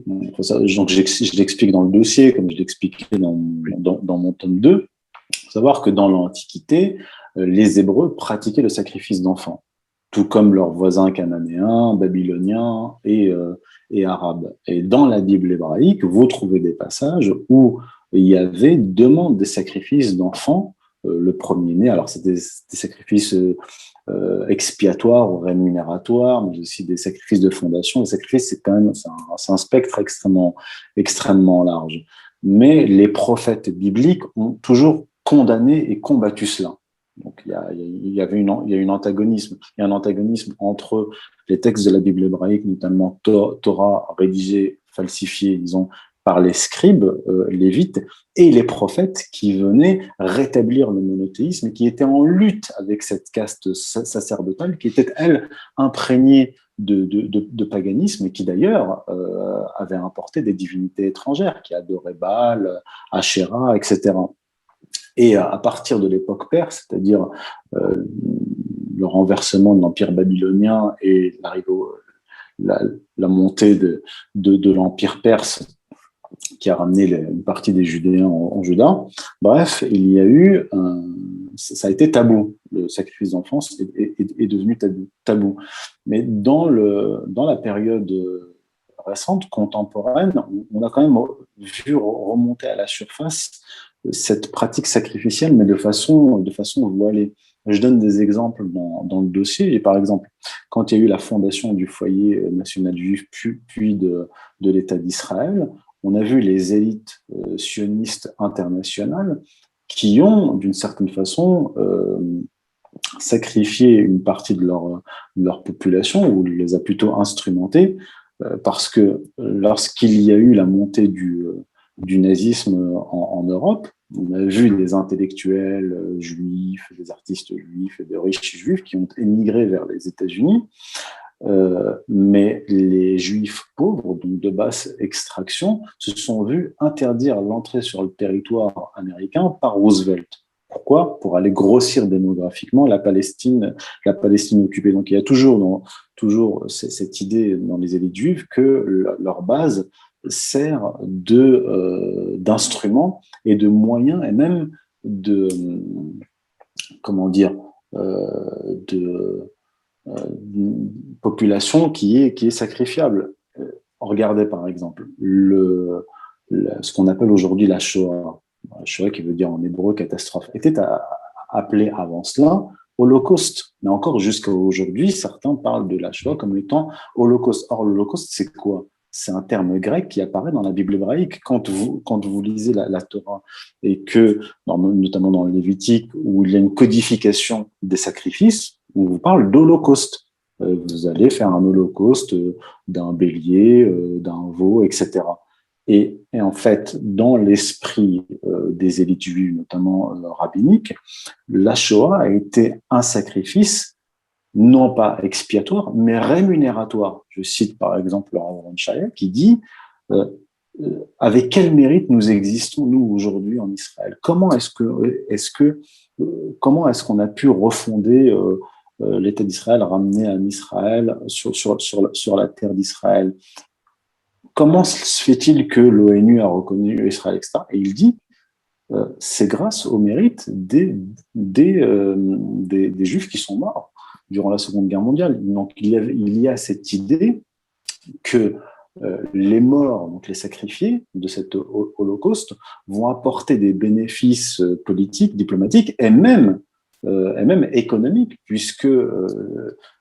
donc je l'explique dans le dossier, comme je l'expliquais dans mon tome 2, il faut savoir que dans l'Antiquité, les Hébreux pratiquaient le sacrifice d'enfants, tout comme leurs voisins cananéens, babyloniens et arabes. Et dans la Bible hébraïque, vous trouvez des passages où il y avait demande des sacrifices d'enfants, le premier-né. Alors, c'était des sacrifices expiatoires ou rémunérateurs, mais aussi des sacrifices de fondation. Les sacrifices, c'est un spectre extrêmement large. Mais les prophètes bibliques ont toujours condamné et combattu cela. Donc il y a un antagonisme. Il y a un antagonisme entre les textes de la Bible hébraïque, notamment Torah rédigée, falsifiée, disons, par les scribes lévites, et les prophètes qui venaient rétablir le monothéisme et qui étaient en lutte avec cette caste sacerdotale qui était, elle, imprégnée de paganisme et qui d'ailleurs avait importé des divinités étrangères qui adoraient Baal, Asherah, etc. Et à partir de l'époque perse, c'est-à-dire le renversement de l'empire babylonien et la montée de l'empire perse qui a ramené une partie des Judéens en Juda, bref, il y a eu ça a été tabou. Le sacrifice d'enfance est devenu tabou. Mais dans la période récente, contemporaine, on a quand même vu remonter à la surface cette pratique sacrificielle, mais de façon voilée. Je donne des exemples dans le dossier. Et par exemple, quand il y a eu la fondation du foyer national juif, puis de l'État d'Israël, on a vu les élites sionistes internationales qui ont, d'une certaine façon, sacrifié une partie de leur population, ou les a plutôt instrumentées, parce que lorsqu'il y a eu la montée du nazisme en Europe, on a vu des intellectuels juifs, des artistes juifs et des riches juifs qui ont émigré vers les États-Unis, mais les juifs pauvres, donc de basse extraction, se sont vus interdire l'entrée sur le territoire américain par Roosevelt. Pourquoi ? Pour aller grossir démographiquement la Palestine occupée. Donc il y a toujours toujours cette idée dans les élites juives que leur base sert d'instrument et de moyen et même de comment dire d'une population qui est sacrifiable. Regardez par exemple ce qu'on appelle aujourd'hui la Shoah. La Shoah qui veut dire en hébreu catastrophe, était appelé avant cela Holocauste. Mais encore jusqu'à aujourd'hui, certains parlent de la Shoah comme étant Holocauste. Or, l'Holocauste, c'est quoi? C'est un terme grec qui apparaît dans la Bible hébraïque. Quand vous lisez la Torah et que, notamment dans le Lévitique, où il y a une codification des sacrifices, on vous parle d'Holocauste. Vous allez faire un holocauste d'un bélier, d'un veau, etc. Et en fait, dans l'esprit des élites juives, notamment rabbiniques, la Shoah a été un sacrifice non pas expiatoire, mais rémunératoire. Je cite par exemple le Rav Aaron Shaya qui dit avec quel mérite nous existons nous aujourd'hui en Israël? Comment est-ce qu'on a pu refonder l'État d'Israël, ramener un Israël sur la terre d'Israël? Comment se fait-il que l'ONU a reconnu Israël, etc. Et il dit, c'est grâce au mérite des Juifs qui sont morts durant la Seconde Guerre mondiale. Donc il y a cette idée que les morts, donc les sacrifiés de cet holocauste, vont apporter des bénéfices politiques, diplomatiques et même économiques, puisque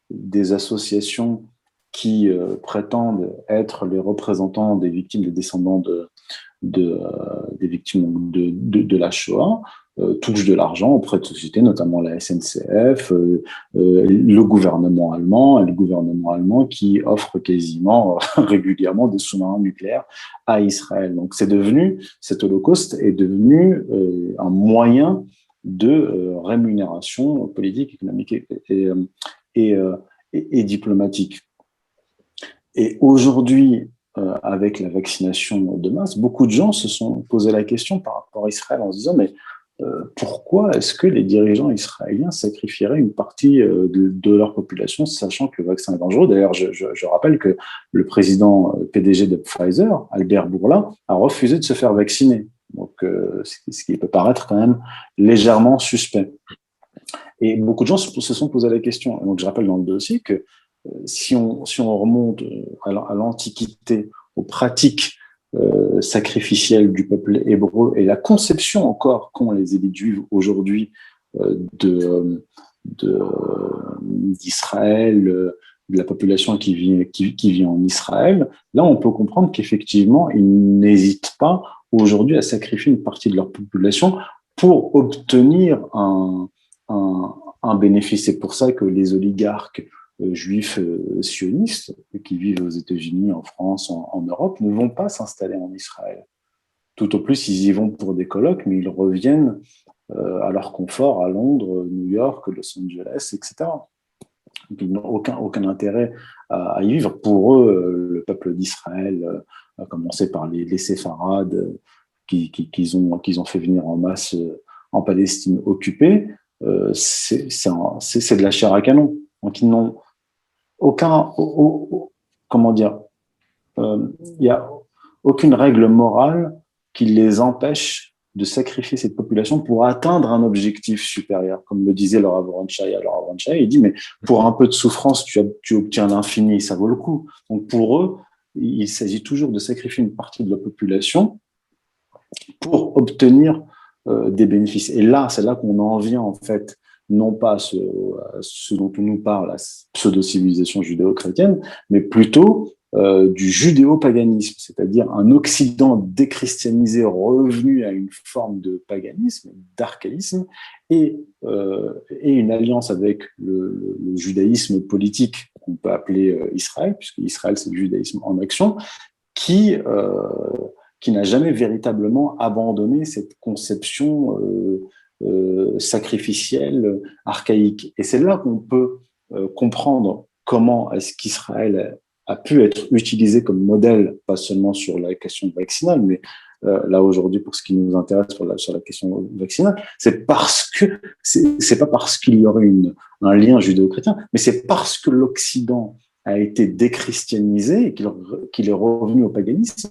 des associations qui prétendent être les représentants des victimes, des descendants des victimes de la Shoah, touchent de l'argent auprès de sociétés, notamment la SNCF, le gouvernement allemand qui offre quasiment régulièrement des sous-marins nucléaires à Israël. Donc cet holocauste est devenu un moyen de rémunération politique, économique et diplomatique. Et aujourd'hui, avec la vaccination de masse, beaucoup de gens se sont posé la question par rapport à Israël en se disant mais pourquoi est-ce que les dirigeants israéliens sacrifieraient une partie de leur population, sachant que le vaccin est dangereux? D'ailleurs, je rappelle que le président PDG de Pfizer, Albert Bourla, a refusé de se faire vacciner. Donc, ce qui peut paraître quand même légèrement suspect. Et beaucoup de gens se sont posé la question. Donc, je rappelle dans le dossier que si on remonte à l'Antiquité, aux pratiques sacrificielles du peuple hébreu et la conception encore qu'ont les élites juives aujourd'hui d'Israël, de la population qui vit en Israël, là on peut comprendre qu'effectivement ils n'hésitent pas aujourd'hui à sacrifier une partie de leur population pour obtenir un bénéfice. C'est pour ça que les oligarques juifs sionistes qui vivent aux États-Unis, en France, en Europe, ne vont pas s'installer en Israël. Tout au plus, ils y vont pour des colloques, mais ils reviennent à leur confort à Londres, New York, Los Angeles, etc. Donc, ils n'ont aucun intérêt à y vivre. Pour eux, le peuple d'Israël, à commencer par les séfarades qu'ils ont fait venir en masse en Palestine occupée, c'est de la chair à canon. Donc, ils n'ont il n'y a aucune règle morale qui les empêche de sacrifier cette population pour atteindre un objectif supérieur. Comme le disait le Rav Aaron Shaya. Le Rav Aaron Shaya, il dit, mais pour un peu de souffrance, tu obtiens l'infini, ça vaut le coup. Donc pour eux, il s'agit toujours de sacrifier une partie de la population pour obtenir des bénéfices. Et là, c'est là qu'on en vient, en fait, non pas à ce dont on nous parle, la pseudo-civilisation judéo-chrétienne, mais plutôt du judéo-paganisme, c'est-à-dire un Occident déchristianisé revenu à une forme de paganisme, d'archaïsme, et une alliance avec le judaïsme politique qu'on peut appeler Israël, puisque Israël c'est le judaïsme en action, qui n'a jamais véritablement abandonné cette conception sacrificielle, archaïque. Et c'est là qu'on peut comprendre comment est-ce qu'Israël a pu être utilisé comme modèle, pas seulement sur la question vaccinale, mais là aujourd'hui pour ce qui nous intéresse sur la question vaccinale, c'est pas parce qu'il y aurait un lien judéo-chrétien, mais c'est parce que l'Occident a été déchristianisé et qu'il est revenu au paganisme,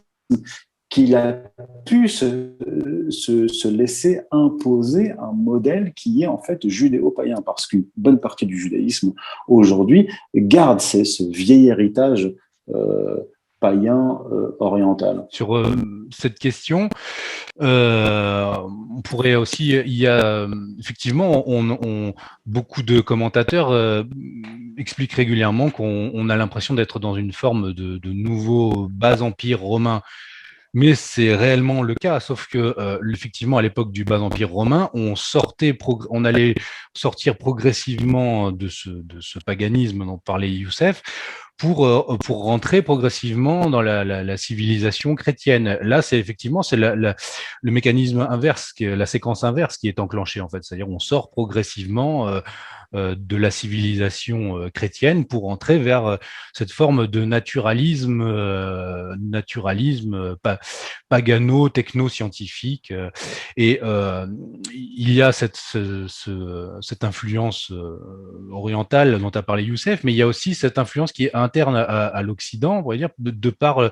qu'il a pu se laisser imposer un modèle qui est en fait judéo-païen, parce qu'une bonne partie du judaïsme aujourd'hui garde ce vieil héritage païen oriental. Sur cette question, on pourrait aussi, il y a effectivement, beaucoup de commentateurs expliquent régulièrement qu'on a l'impression d'être dans une forme de nouveau bas empire romain. Mais c'est réellement le cas, sauf que effectivement, à l'époque du bas empire romain, on allait sortir progressivement de ce paganisme dont parlait Youssef pour rentrer progressivement dans la civilisation chrétienne. Là, c'est effectivement le mécanisme inverse, la séquence inverse qui est enclenchée en fait. C'est-à-dire, on sort progressivement de la civilisation chrétienne pour entrer vers cette forme de naturalisme pagano-techno-scientifique. Et il y a cette influence orientale dont a parlé Youssef, mais il y a aussi cette influence qui est interne à l'Occident, on pourrait dire, de par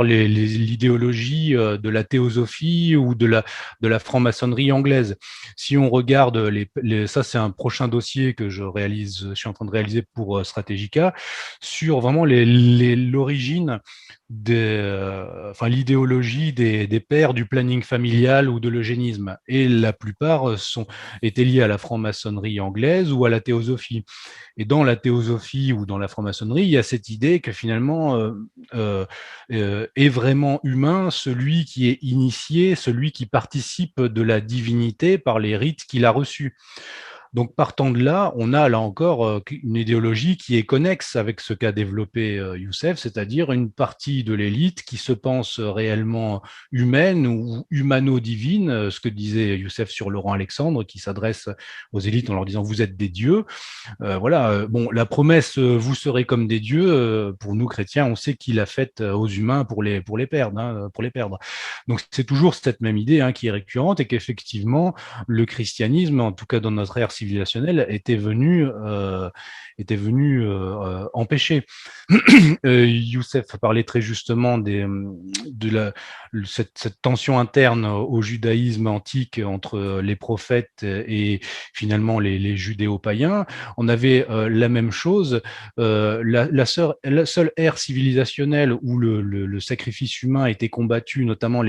l'idéologie de la théosophie ou de la franc-maçonnerie anglaise. Si on regarde ça, c'est un prochain dossier que je suis en train de réaliser pour Strategica, sur vraiment l'origine l'idéologie des pères du planning familial ou de l'eugénisme. Et la plupart étaient liés à la franc-maçonnerie anglaise ou à la théosophie. Et dans la théosophie ou dans la franc-maçonnerie, il y a cette idée que finalement est vraiment humain celui qui est initié, celui qui participe de la divinité par les rites qu'il a reçus. Donc, partant de là, on a là encore une idéologie qui est connexe avec ce qu'a développé Youssef, c'est-à-dire une partie de l'élite qui se pense réellement humaine ou humano-divine, ce que disait Youssef sur Laurent Alexandre, qui s'adresse aux élites en leur disant « vous êtes des dieux ». Bon, la promesse « vous serez comme des dieux », pour nous chrétiens, on sait qu'il l'a faite aux humains pour les perdre, Donc, c'est toujours cette même idée qui est récurrente et qu'effectivement, le christianisme, en tout cas dans notre ère civilisationnelle, était venu empêcher. Youssef parlait très justement cette tension interne au judaïsme antique entre les prophètes et finalement les judéo-païens. On avait la même chose. La seule ère civilisationnelle où le sacrifice humain était combattu, notamment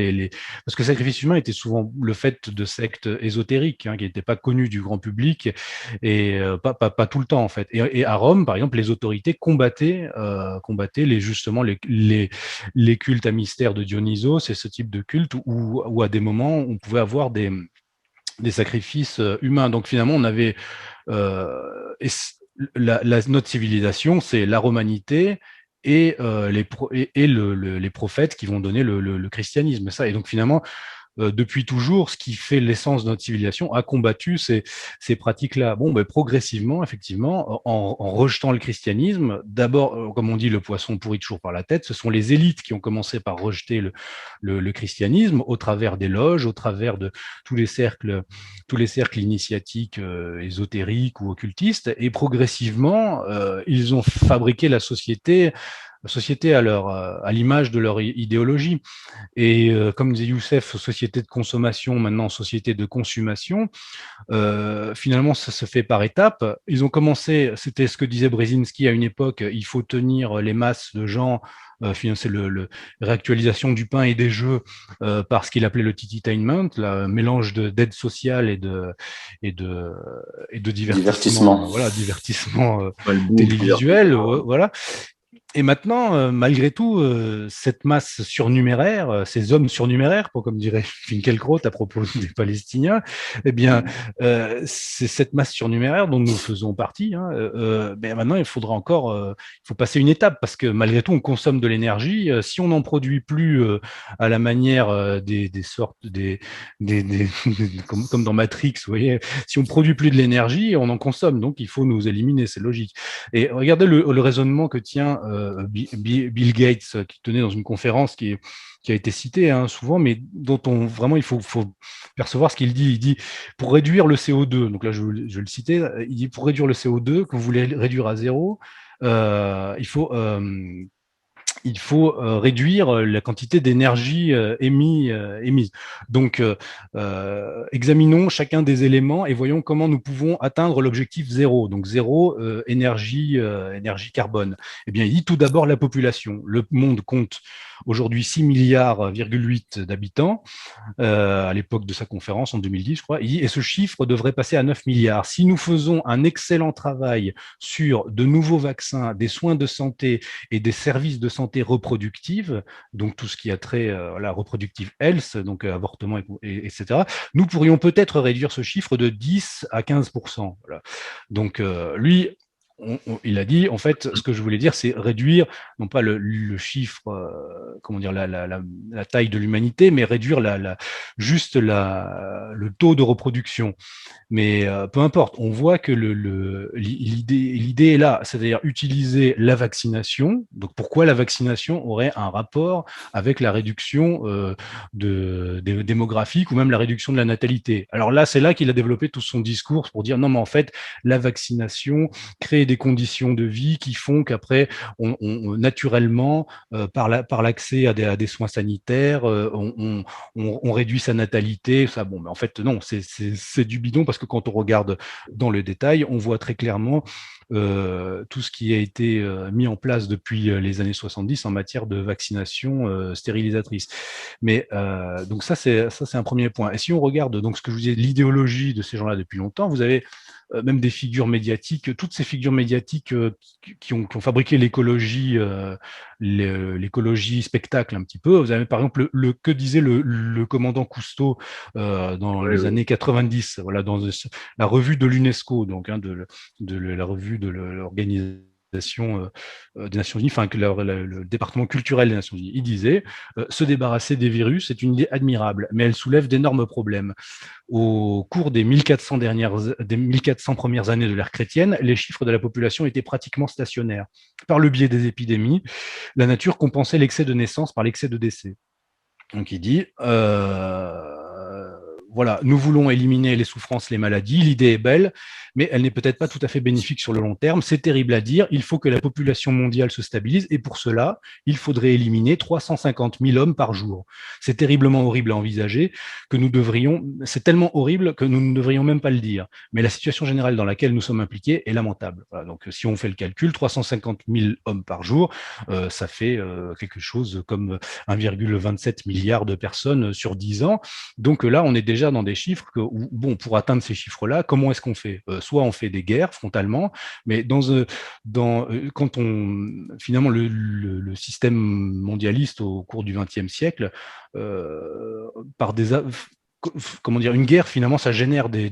parce que le sacrifice humain était souvent le fait de sectes ésotériques qui n'étaient pas connues du grand public et pas tout le temps en fait. Et à Rome, par exemple, les autorités combattaient justement les cultes à mystère de Dionysos et ce type de culte où à des moments on pouvait avoir des sacrifices humains. Donc finalement, on avait notre civilisation, c'est la romanité et les prophètes qui vont donner le christianisme. Ça. Et donc finalement, depuis toujours, ce qui fait l'essence de notre civilisation a combattu ces pratiques-là. Bon, progressivement, effectivement, en rejetant le christianisme, d'abord, comme on dit, le poisson pourrit toujours par la tête. Ce sont les élites qui ont commencé par rejeter le christianisme au travers des loges, au travers de tous les cercles initiatiques, ésotériques ou occultistes, et progressivement, ils ont fabriqué la société à l'image de leur idéologie. Et comme disait Youssef, société de consommation, maintenant société de consommation, finalement ça se fait par étapes. Ils ont commencé, c'était ce que disait Brzezinski à une époque, il faut tenir les masses de gens, financer la réactualisation du pain et des jeux par ce qu'il appelait le tititainment, le mélange d'aide sociale et de divertissement. Voilà, divertissement télévisuel, voilà. Et maintenant, malgré tout, cette masse surnuméraire, ces hommes surnuméraires, comme dirait Finkielkraut à propos des Palestiniens, eh bien, c'est cette masse surnuméraire dont nous faisons partie. Maintenant, il faut passer une étape parce que malgré tout, on consomme de l'énergie. Si on n'en produit plus à la manière comme dans Matrix, vous voyez, si on produit plus de l'énergie, on en consomme. Donc, il faut nous éliminer, c'est logique. Et regardez le raisonnement que tient Bill Gates, qui tenait dans une conférence qui a été citée souvent, mais dont il faut percevoir ce qu'il dit. Il dit, pour réduire le CO2, donc là je vais le citer, il dit, pour réduire le CO2, que vous voulez réduire à zéro, il faut réduire la quantité d'énergie émise. Donc, examinons chacun des éléments et voyons comment nous pouvons atteindre l'objectif zéro. Donc, zéro énergie carbone. Eh bien, il dit tout d'abord la population. Le monde compte aujourd'hui 6 milliards, 8 d'habitants. À l'époque de sa conférence en 2010, je crois, et ce chiffre devrait passer à 9 milliards. Si nous faisons un excellent travail sur de nouveaux vaccins, des soins de santé et des services de santé reproductive, donc tout ce qui a trait à la reproductive health, donc avortement, etc., nous pourrions peut-être réduire ce chiffre de 10 à 15%. Voilà. Donc, lui, il a dit, en fait, ce que je voulais dire, c'est réduire, non pas le chiffre, comment dire, la taille de l'humanité, mais réduire juste le taux de reproduction. Mais peu importe, on voit que l'idée est là, c'est-à-dire utiliser la vaccination. Donc pourquoi la vaccination aurait un rapport avec la réduction démographique ou même la réduction de la natalité? Alors là, c'est là qu'il a développé tout son discours pour dire non, mais en fait, la vaccination crée des conditions de vie qui font qu'après, naturellement, par l'accès à des soins sanitaires, on réduit sa natalité. Ça, bon, mais en fait, non, c'est du bidon parce que quand on regarde dans le détail, on voit très clairement tout ce qui a été mis en place depuis les années 70 en matière de vaccination stérilisatrice. Mais donc ça c'est un premier point. Et si on regarde donc ce que je vous disais, l'idéologie de ces gens-là depuis longtemps, vous avez même des figures médiatiques, toutes ces figures médiatiques qui ont fabriqué l'écologie, l'écologie spectacle un petit peu. Vous avez par exemple que disait le commandant Cousteau dans les années 90, voilà, dans la revue de l'UNESCO, donc de la revue de l'organisation des Nations Unies, enfin que le département culturel des Nations Unies. Il disait se débarrasser des virus est une idée admirable, mais elle soulève d'énormes problèmes. Au cours des 1400 premières années de l'ère chrétienne, les chiffres de la population étaient pratiquement stationnaires. Par le biais des épidémies, la nature compensait l'excès de naissance par l'excès de décès. Donc il dit voilà, nous voulons éliminer les souffrances, les maladies, l'idée est belle, mais elle n'est peut-être pas tout à fait bénéfique sur le long terme. C'est terrible à dire, il faut que la population mondiale se stabilise, et pour cela, il faudrait éliminer 350 000 hommes par jour. C'est terriblement horrible à envisager, c'est tellement horrible que nous ne devrions même pas le dire. Mais la situation générale dans laquelle nous sommes impliqués est lamentable. Voilà, donc si on fait le calcul, 350 000 hommes par jour, ça fait quelque chose comme 1,27 milliard de personnes sur 10 ans. Donc là, on est déjà dans des chiffres où, bon, pour atteindre ces chiffres-là, comment est-ce qu'on fait? Soit on fait des guerres frontalement, mais quand finalement le système mondialiste au cours du XXe siècle, par comment dire, une guerre, finalement, ça génère des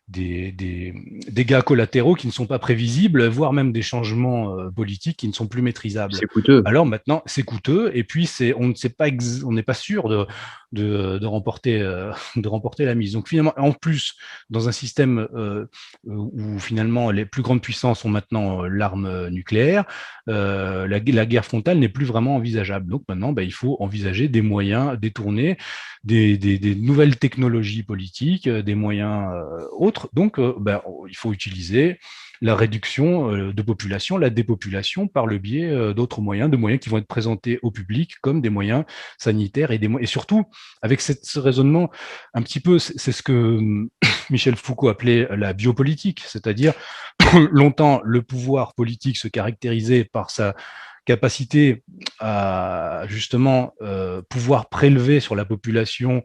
dégâts collatéraux qui ne sont pas prévisibles, voire même des changements politiques qui ne sont plus maîtrisables. C'est coûteux. Alors maintenant, c'est coûteux, et puis on n'est pas sûr de remporter la mise. Donc finalement, en plus, dans un système où finalement les plus grandes puissances ont maintenant l'arme nucléaire, la guerre frontale n'est plus vraiment envisageable. Donc maintenant, il faut envisager des moyens détournés, des nouvelles technologies politiques, des moyens autres. Donc, il faut utiliser la réduction de population, la dépopulation par le biais d'autres moyens, de moyens qui vont être présentés au public comme des moyens sanitaires et surtout avec ce raisonnement un petit peu, c'est ce que Michel Foucault appelait la biopolitique, c'est-à-dire longtemps le pouvoir politique se caractérisait par sa capacité à justement pouvoir prélever sur la population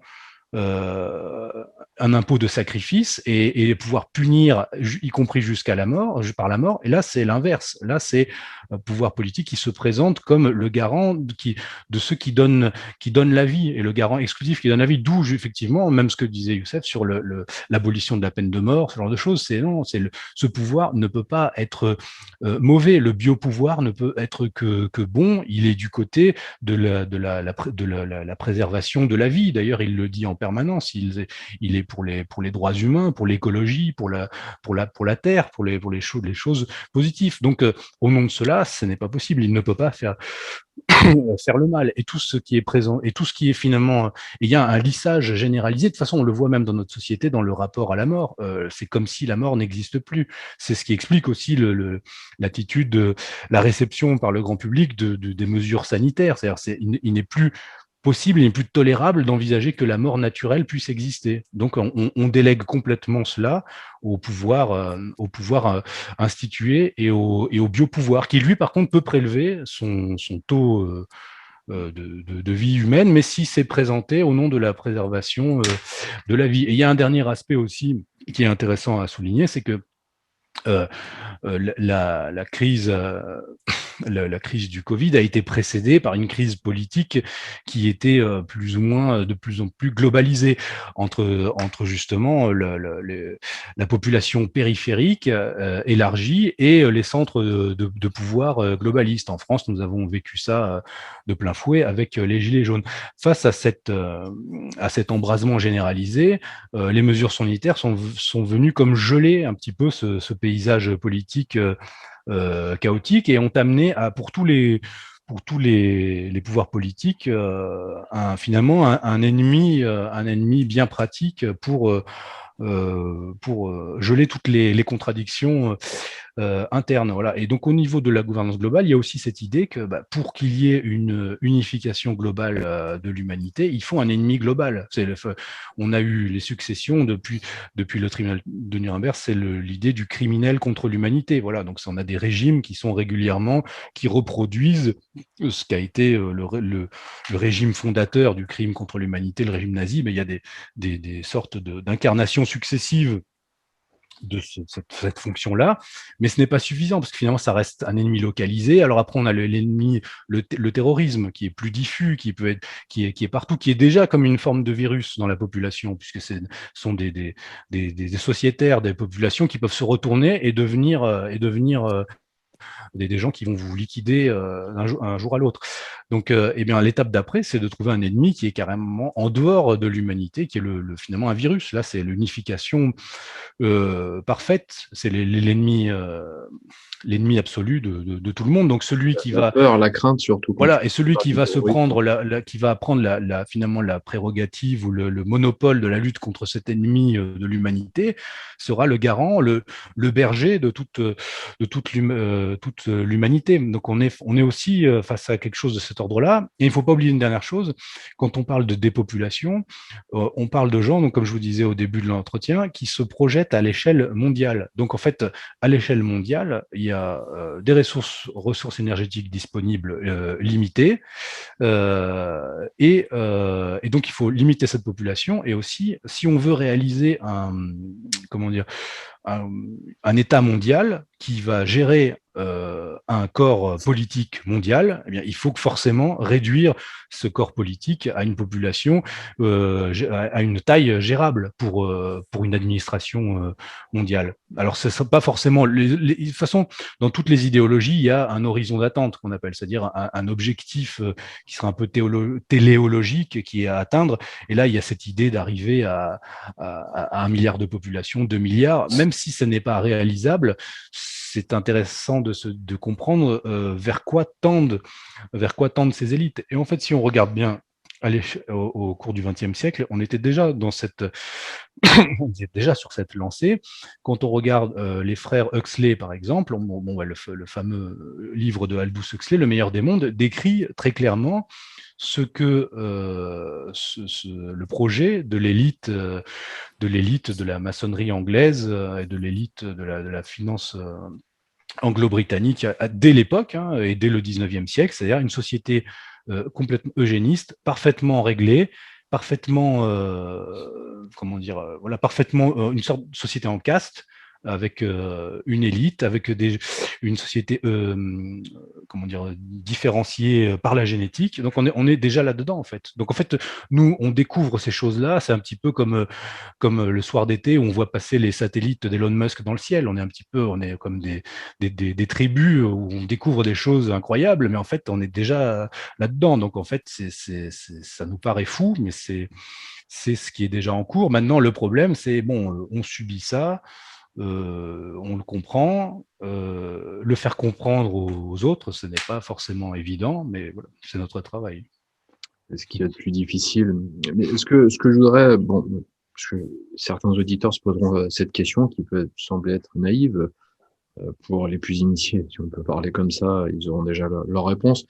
un impôt de sacrifice et pouvoir punir, y compris jusqu'à la mort, par la mort. Et là, c'est l'inverse. Là, c'est un pouvoir politique qui se présente comme le garant de ceux qui donnent la vie, et le garant exclusif qui donne la vie. D'où, effectivement, même ce que disait Youssef sur l'abolition de la peine de mort, ce genre de choses. Ce pouvoir ne peut pas être mauvais. Le biopouvoir ne peut être que bon. Il est du côté de la préservation de la vie. D'ailleurs, il le dit en permanence. Il est pour les droits humains, pour l'écologie, pour la terre, pour les choses positives. Donc, au nom de cela, ce n'est pas possible. Il ne peut pas faire le mal. Et tout ce qui est présent, et tout ce qui est finalement, il y a un lissage généralisé. De toute façon, on le voit même dans notre société, dans le rapport à la mort. C'est comme si la mort n'existe plus. C'est ce qui explique aussi l'attitude, la réception par le grand public des mesures sanitaires. C'est-à-dire, il n'est plus possible, il n'est plus tolérable d'envisager que la mort naturelle puisse exister. Donc, on délègue complètement cela au pouvoir institué et au biopouvoir, qui lui, par contre, peut prélever son taux de vie humaine, mais si c'est présenté au nom de la préservation de la vie. Et il y a un dernier aspect aussi qui est intéressant à souligner, c'est que la crise la crise du Covid a été précédée par une crise politique qui était plus ou moins de plus en plus globalisée entre justement la population périphérique élargie et les centres de pouvoir globalistes. En France, nous avons vécu ça de plein fouet avec les Gilets jaunes. Face à cet embrasement généralisé, les mesures sanitaires sont venues comme geler un petit peu ce paysage politique chaotique et ont amené pour tous les pouvoirs politiques finalement un ennemi bien pratique pour geler toutes les contradictions internes. Voilà. Et donc, au niveau de la gouvernance globale, il y a aussi cette idée que pour qu'il y ait une unification globale de l'humanité, il faut un ennemi global. On a eu les successions depuis le tribunal de Nuremberg, c'est l'idée du criminel contre l'humanité. Voilà. Donc, on a des régimes qui sont régulièrement, qui reproduisent ce qu'a été le régime fondateur du crime contre l'humanité, le régime nazi. Mais il y a des sortes d'incarnations successives de cette fonction-là, mais ce n'est pas suffisant parce que finalement ça reste un ennemi localisé. Alors après on a l'ennemi, le terrorisme qui est plus diffus, qui est partout, qui est déjà comme une forme de virus dans la population, puisque ce sont des sociétaires, des populations qui peuvent se retourner et devenir des gens qui vont vous liquider un jour à l'autre. Donc, eh bien, l'étape d'après, c'est de trouver un ennemi qui est carrément en dehors de l'humanité, qui est finalement un virus. Là, c'est l'unification parfaite. C'est l'ennemi absolu de tout le monde. Donc, celui qui va peur, la crainte surtout. Voilà, et celui qui va se prendre qui va prendre finalement la prérogative ou le monopole de la lutte contre cet ennemi de l'humanité sera le garant, le berger de toute l'humanité. Donc on est aussi face à quelque chose de cet ordre-là. Et il ne faut pas oublier une dernière chose, quand on parle de dépopulation, on parle de gens, donc comme je vous disais au début de l'entretien, qui se projettent à l'échelle mondiale. Donc en fait, à l'échelle mondiale, il y a des ressources énergétiques disponibles limitées, et donc il faut limiter cette population. Et aussi, si on veut réaliser un État mondial qui va gérer un corps politique mondial, eh bien, il faut forcément réduire ce corps politique à une population, à une taille gérable pour une administration mondiale. Alors, ce n'est pas forcément... de toute façon, dans toutes les idéologies, il y a un horizon d'attente qu'on appelle, c'est-à-dire un objectif qui sera un peu téléologique, qui est à atteindre. Et là, il y a cette idée d'arriver à 1 milliard de population, 2 milliards, même si ce n'est pas réalisable. C'est intéressant de comprendre vers quoi tendent ces élites. Et en fait, si on regarde bien au cours du XXe siècle, on était déjà sur cette lancée. Quand on regarde les frères Huxley, par exemple, le fameux livre de Aldous Huxley, Le meilleur des mondes, décrit très clairement ce que le projet de l'élite de la maçonnerie anglaise et de l'élite de la finance anglo-britannique dès l'époque et dès le 19e siècle, c'est-à-dire une société complètement eugéniste, parfaitement réglée, parfaitement parfaitement une sorte de société en caste, avec une élite, avec une société différenciée par la génétique. Donc on est déjà là-dedans en fait. Donc en fait, nous on découvre ces choses-là. C'est un petit peu comme le soir d'été où on voit passer les satellites d'Elon Musk dans le ciel. On est comme des tribus où on découvre des choses incroyables, mais en fait on est déjà là-dedans. Donc en fait ça nous paraît fou, mais c'est ce qui est déjà en cours. Maintenant, le problème, c'est bon, on subit ça, on le comprend, le faire comprendre aux autres, ce n'est pas forcément évident, mais voilà, c'est notre travail. C'est ce qu'il y a de plus difficile. Mais ce que je voudrais, bon, parce que certains auditeurs se poseront cette question qui peut sembler être naïve, pour les plus initiés, si on peut parler comme ça, ils auront déjà leur réponse.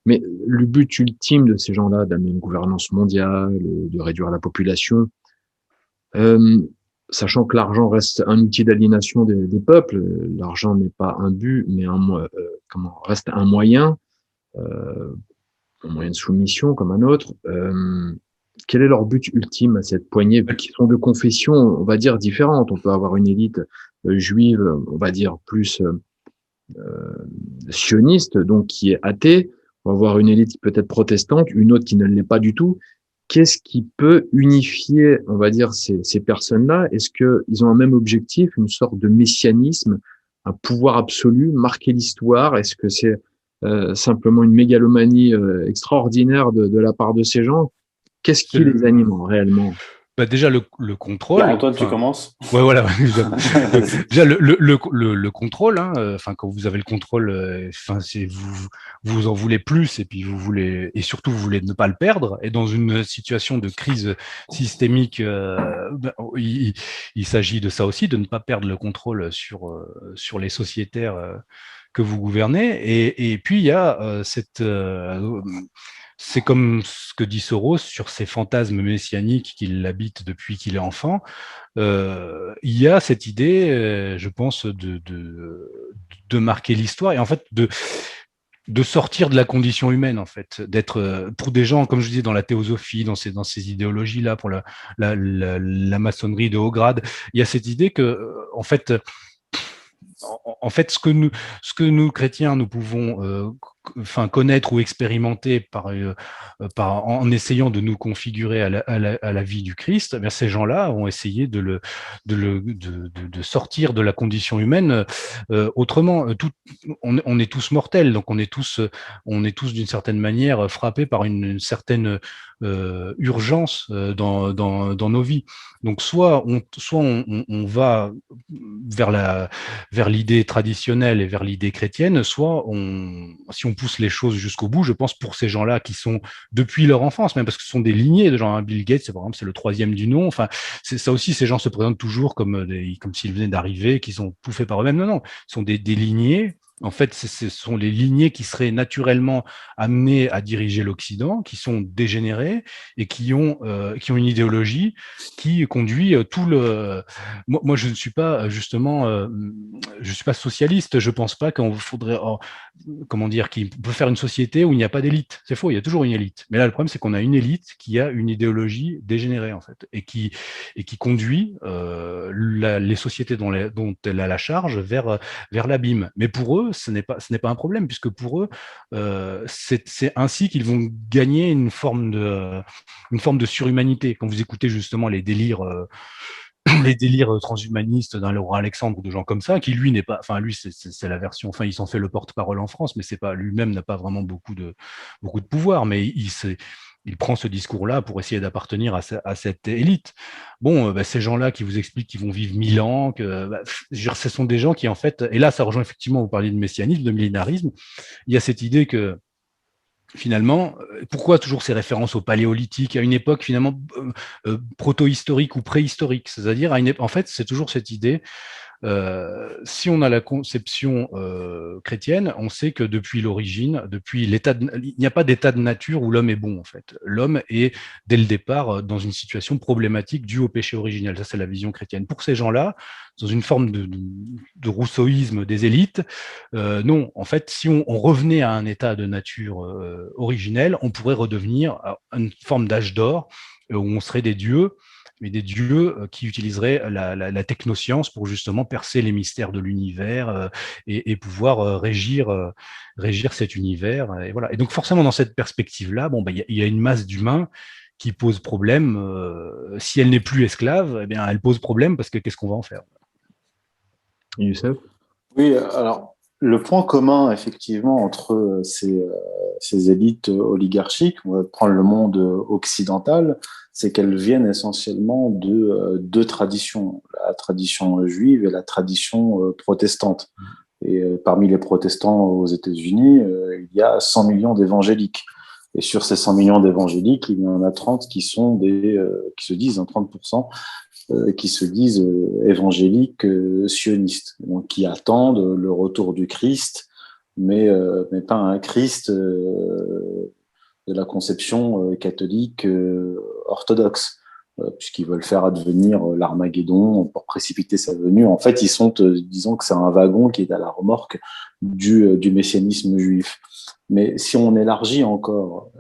Mais le but ultime de ces gens-là, d'amener une gouvernance mondiale, de réduire la population, euh, sachant que l'argent reste un outil d'aliénation des peuples, l'argent n'est pas un but, mais reste un moyen de soumission comme un autre. Quel est leur but ultime à cette poignée, vu qu'ils sont de confessions, on va dire, différentes? On peut avoir une élite juive, on va dire, plus sioniste, donc qui est athée. On va avoir une élite peut-être protestante, une autre qui ne l'est pas du tout. Qu'est-ce qui peut unifier, on va dire, ces personnes-là? Est-ce qu'ils ont un même objectif, une sorte de messianisme, un pouvoir absolu, marquer l'histoire? Est-ce que c'est simplement une mégalomanie extraordinaire de la part de ces gens? Qu'est-ce qui les anime réellement? Bah déjà le contrôle. Antoine, tu commences. Ouais, voilà. Déjà le contrôle. Enfin, quand vous avez le contrôle, enfin, vous en voulez plus et puis vous voulez et surtout vous voulez ne pas le perdre. Et dans une situation de crise systémique, il s'agit de ça aussi, de ne pas perdre le contrôle sur les sociétaires que vous gouvernez. Et puis il y a c'est comme ce que dit Soros sur ces fantasmes messianiques qui l'habitent depuis qu'il est enfant. Il y a cette idée, je pense, de marquer l'histoire et en fait de sortir de la condition humaine, en fait, d'être pour des gens, comme je disais, dans la théosophie, dans ces idéologies-là, pour la maçonnerie de haut grade, il y a cette idée que, en fait, ce que nous chrétiens, nous pouvons connaître ou expérimenter en essayant de nous configurer à la vie du Christ, eh ces gens-là ont essayé de sortir de la condition humaine autrement. On est tous mortels, donc on est tous d'une certaine manière frappés par une certaine urgence dans nos vies. Donc soit on va vers l'idée traditionnelle et vers l'idée chrétienne, soit si on pousse les choses jusqu'au bout, je pense pour ces gens-là qui sont depuis leur enfance, même parce que ce sont des lignées de gens, Bill Gates, par exemple, c'est le troisième du nom. Enfin, c'est ça aussi, ces gens se présentent toujours comme s'ils venaient d'arriver, qu'ils sont tout fait par eux-mêmes. Non, ce sont des lignées. En fait, ce sont les lignées qui seraient naturellement amenées à diriger l'Occident, qui sont dégénérées et qui ont une idéologie qui conduit tout le. Moi, je ne suis pas justement, je suis pas socialiste. Je pense pas qu'on faudrait, comment dire, qu'il peut faire une société où il n'y a pas d'élite. C'est faux, il y a toujours une élite. Mais là, le problème, c'est qu'on a une élite qui a une idéologie dégénérée en fait et qui conduit les sociétés dont elle a la charge vers l'abîme. Mais pour eux, ce n'est pas un problème puisque pour eux, c'est ainsi qu'ils vont gagner une forme de surhumanité. Quand vous écoutez justement les délires transhumanistes d'un Laurent Alexandre ou de gens comme ça, qui lui n'est pas, enfin lui c'est la version, enfin il s'en fait le porte-parole en France, mais c'est pas lui-même n'a pas vraiment beaucoup de pouvoir, mais il prend ce discours-là pour essayer d'appartenir à cette élite. Bon, ces gens-là qui vous expliquent qu'ils vont vivre 1000 ans, ce sont des gens qui en fait, et là ça rejoint effectivement, vous parliez de messianisme, de millénarisme, il y a cette idée que finalement, pourquoi toujours ces références au paléolithique, à une époque finalement proto-historique ou préhistorique, c'est-à-dire en fait c'est toujours cette idée. Si on a la conception chrétienne, on sait que depuis l'origine, il n'y a pas d'état de nature où l'homme est bon en fait. L'homme est dès le départ dans une situation problématique due au péché originel. Ça c'est la vision chrétienne. Pour ces gens-là, dans une forme de rousseauisme des élites, non. En fait, si on revenait à un état de nature originel, on pourrait redevenir à une forme d'âge d'or où on serait des dieux, mais des dieux qui utiliseraient la technoscience pour justement percer les mystères de l'univers et pouvoir régir cet univers. Et voilà. Et donc forcément, dans cette perspective-là, bon, y a une masse d'humains qui pose problème. Si elle n'est plus esclave, eh bien, elle pose problème parce que qu'est-ce qu'on va en faire? Youssef? Oui, alors le point commun effectivement entre ces élites oligarchiques, on va prendre le monde occidental, c'est qu'elles viennent essentiellement de deux traditions, la tradition juive et la tradition protestante. Et parmi les protestants aux États-Unis, il y a 100 millions d'évangéliques. Et sur ces 100 millions d'évangéliques, il y en a 30 qui sont qui se disent, 30%, qui se disent évangéliques sionistes, donc qui attendent le retour du Christ, mais pas un Christ de la conception catholique orthodoxe, puisqu'ils veulent faire advenir l'Armageddon pour précipiter sa venue. En fait, ils sont, disons que c'est un wagon qui est à la remorque du messianisme juif. Mais si on élargit encore,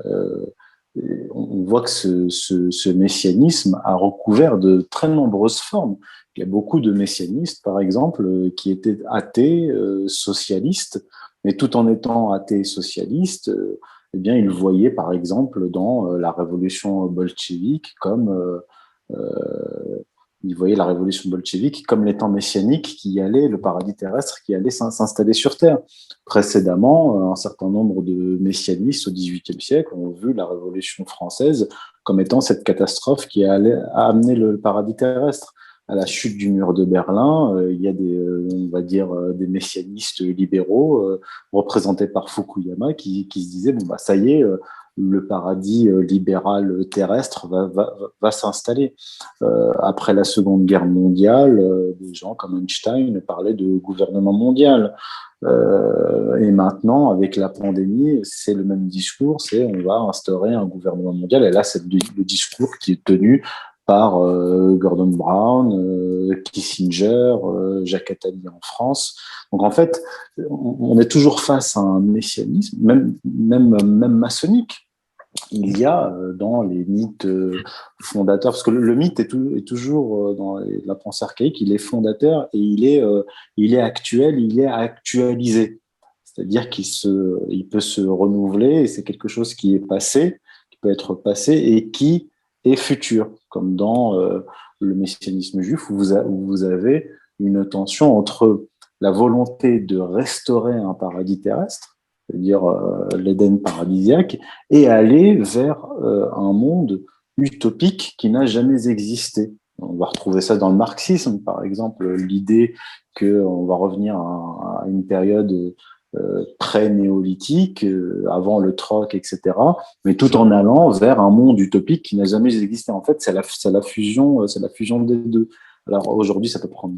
on voit que ce messianisme a recouvert de très nombreuses formes. Il y a beaucoup de messianistes, par exemple, qui étaient athées, socialistes, mais tout en étant athées et socialistes, eh bien, ils voyaient, par exemple, dans la révolution bolchevique ils voyaient la révolution bolchevique comme l'étant messianique qui allait, le paradis terrestre qui allait s'installer sur Terre. Précédemment, un certain nombre de messianistes au XVIIIe siècle ont vu la Révolution française comme étant cette catastrophe qui allait amener le paradis terrestre. À la chute du mur de Berlin, il y a on va dire, des messianistes libéraux représentés par Fukuyama qui se disaient bon bah ça y est, le paradis libéral terrestre va s'installer. Après la Seconde Guerre mondiale, des gens comme Einstein parlaient de gouvernement mondial. Et maintenant, avec la pandémie, c'est le même discours, c'est on va instaurer un gouvernement mondial. Et là, c'est le discours qui est tenu par Gordon Brown, Kissinger, Jacques Attali en France. Donc en fait, on est toujours face à un messianisme, même maçonnique. Il y a dans les mythes fondateurs, parce que le mythe est toujours dans la pensée archaïque, il est fondateur et il est actuel, il est actualisé. C'est-à-dire il peut se renouveler et c'est quelque chose qui est passé, qui peut être passé et qui est futur, comme dans le messianisme juif où vous avez une tension entre la volonté de restaurer un paradis terrestre, c'est-à-dire l'Éden paradisiaque, et aller vers un monde utopique qui n'a jamais existé. On va retrouver ça dans le marxisme, par exemple, l'idée qu'on va revenir à une période pré-néolithique, avant le troc, etc., mais tout en allant vers un monde utopique qui n'a jamais existé. En fait, c'est la fusion des deux. Alors aujourd'hui, ça peut prendre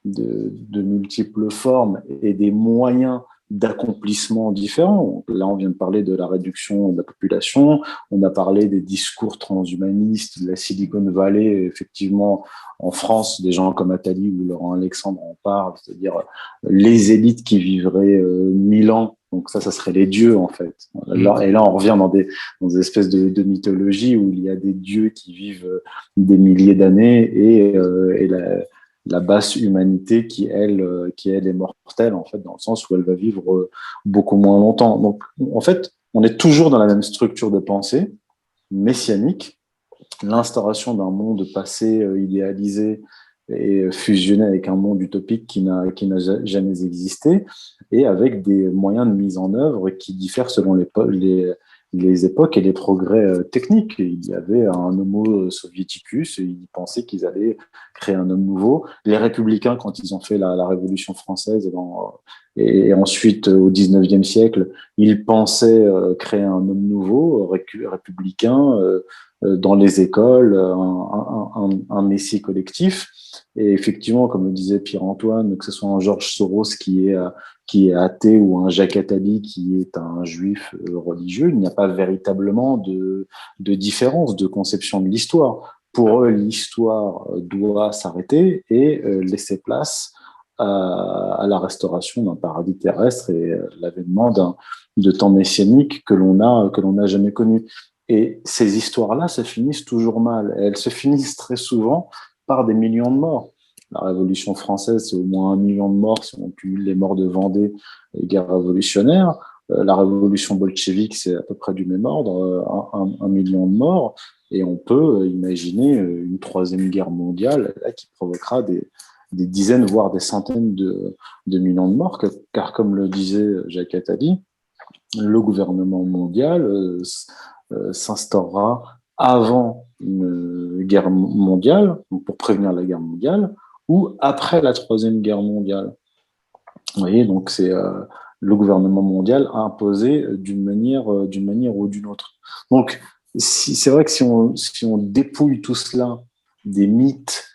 de multiples formes et des moyens d'accomplissements différents. Là, on vient de parler de la réduction de la population, on a parlé des discours transhumanistes, de la Silicon Valley, effectivement, en France, des gens comme Attali ou Laurent Alexandre en parlent, c'est-à-dire les élites qui vivraient 1000 ans. Donc ça serait les dieux, en fait. Et là, on revient dans des espèces de mythologie où il y a des dieux qui vivent des milliers d'années et la basse humanité qui elle est mortelle, en fait, dans le sens où elle va vivre beaucoup moins longtemps. Donc, en fait, on est toujours dans la même structure de pensée messianique, l'instauration d'un monde passé idéalisé et fusionné avec un monde utopique qui n'a jamais existé, et avec des moyens de mise en œuvre qui diffèrent selon les époques et les progrès techniques. Il y avait un homo soviéticus, et ils pensaient qu'ils allaient créer un homme nouveau. Les républicains, quand ils ont fait la Révolution française et ensuite au 19e siècle, ils pensaient créer un homme nouveau, républicain, dans les écoles, un messie collectif. Et effectivement, comme le disait Pierre-Antoine, que ce soit un Georges Soros qui est athée ou un Jacques Attali qui est un juif religieux, il n'y a pas véritablement de différence de conception de l'histoire. Pour eux, l'histoire doit s'arrêter et laisser place à la restauration d'un paradis terrestre et l'avènement de temps messianique que l'on n'a jamais connu. Et ces histoires-là se finissent toujours mal. Et elles se finissent très souvent par des millions de morts. La Révolution française, c'est au moins 1 million de morts si on cumule les morts de Vendée et guerre révolutionnaire. La Révolution bolchevique, c'est à peu près du même ordre, 1 million de morts. Et on peut imaginer une troisième guerre mondiale là, qui provoquera des dizaines, voire des centaines de millions de morts. Car comme le disait Jacques Attali, le gouvernement mondial s'instaurera avant une guerre mondiale, donc pour prévenir la guerre mondiale, ou après la troisième guerre mondiale. Vous voyez, donc c'est le gouvernement mondial imposé d'une manière ou d'une autre. Donc c'est vrai que si on dépouille tout cela des mythes,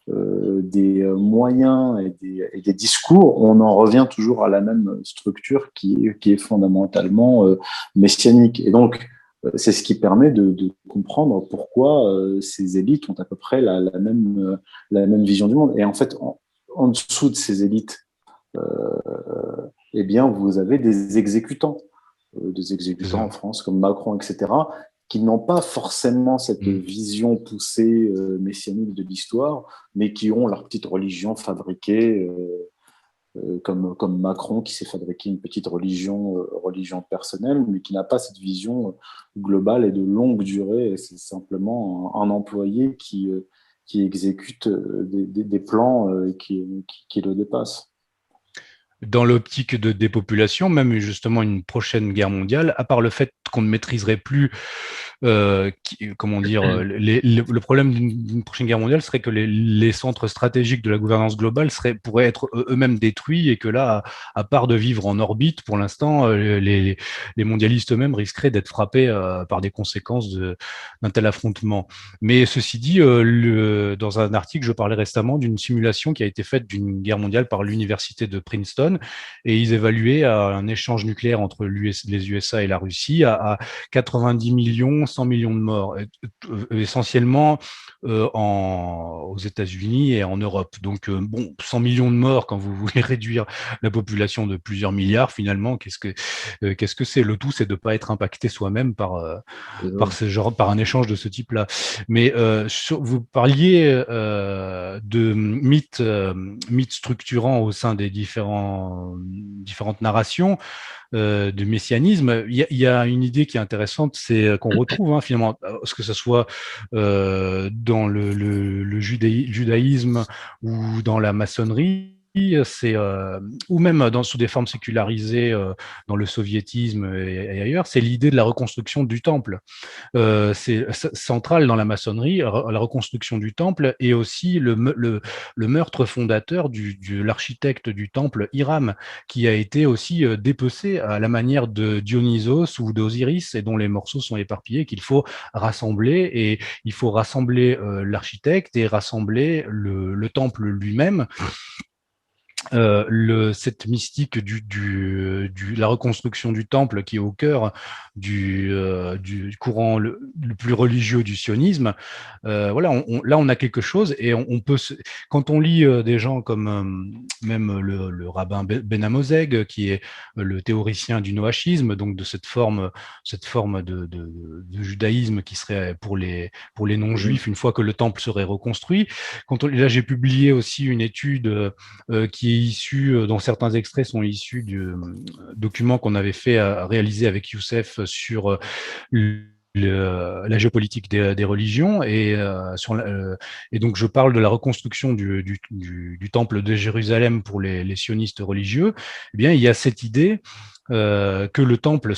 des moyens et des discours, on en revient toujours à la même structure qui est fondamentalement messianique. Et donc, c'est ce qui permet de comprendre pourquoi ces élites ont à peu près la même vision du monde. Et en fait, en dessous de ces élites, eh bien, vous avez des exécutants en France comme Macron, etc., qui n'ont pas forcément cette vision poussée messianique de l'histoire, mais qui ont leur petite religion fabriquée, comme Macron qui s'est fabriqué une petite religion personnelle, mais qui n'a pas cette vision globale et de longue durée. C'est simplement un employé qui exécute des plans qui le dépassent. Dans l'optique de dépopulation, même justement une prochaine guerre mondiale, à part le fait qu'on ne maîtriserait plus, comment dire, le problème d'une prochaine guerre mondiale serait que les centres stratégiques de la gouvernance globale pourraient être eux-mêmes détruits et que là, à part de vivre en orbite, pour l'instant, les mondialistes eux-mêmes risqueraient d'être frappés par des conséquences d'un tel affrontement. Mais ceci dit, dans un article, je parlais récemment d'une simulation qui a été faite d'une guerre mondiale par l'université de Princeton, et ils évaluaient un échange nucléaire entre les USA et la Russie à 90 millions, 100 millions de morts, essentiellement aux États-Unis et en Europe. Donc, 100 millions de morts, quand vous voulez réduire la population de plusieurs milliards, finalement, qu'est-ce que c'est? Le tout, c'est de ne pas être impacté soi-même par un échange de ce type-là. Mais vous parliez de mythes structurants au sein des différentes narrations de messianisme. Il y a une idée qui est intéressante, c'est qu'on retrouve finalement, ce que ce soit dans le judaïsme ou dans la maçonnerie, ou même sous des formes sécularisées dans le soviétisme et ailleurs, c'est l'idée de la reconstruction du temple. C'est central dans la maçonnerie, la reconstruction du temple, et aussi le meurtre fondateur de l'architecte du temple Hiram, qui a été aussi dépecé à la manière de Dionysos ou d'Osiris, et dont les morceaux sont éparpillés, qu'il faut rassembler, et il faut rassembler l'architecte et rassembler le temple lui-même. Cette mystique la reconstruction du temple qui est au cœur du courant le plus religieux du sionisme. Voilà, là on a quelque chose, et on peut quand on lit des gens comme même le rabbin Ben Amozeg, qui est le théoricien du noachisme, donc de cette forme de judaïsme qui serait pour les non-juifs une fois que le temple serait reconstruit. Là j'ai publié aussi une étude qui est issu, dont certains extraits sont issus du document qu'on avait réalisé avec Youssef sur la géopolitique des religions, et donc je parle de la reconstruction du temple de Jérusalem pour les sionistes religieux. Eh bien, il y a cette idée que le temple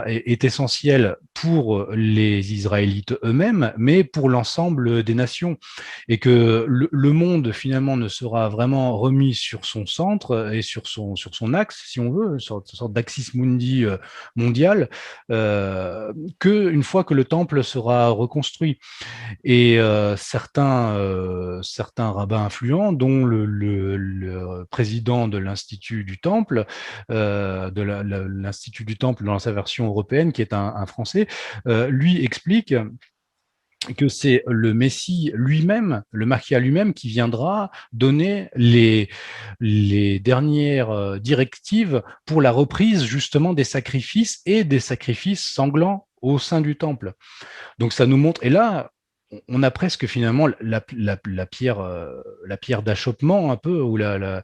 est essentiel pour les Israélites eux-mêmes, mais pour l'ensemble des nations, et que le monde finalement ne sera vraiment remis sur son centre et sur son axe, si on veut, une sorte d'axis mundi mondial, qu'une fois que le temple sera reconstruit. Et certains rabbins influents, dont le président de l'Institut du Temple, de l'Institut du Temple dans sa version européenne, qui est un Français, lui explique que c'est le Messie lui-même, le Machia lui-même, qui viendra donner les dernières directives pour la reprise justement des sacrifices, et des sacrifices sanglants au sein du temple. Donc ça nous montre, et là, on a presque finalement la pierre d'achoppement un peu, ou de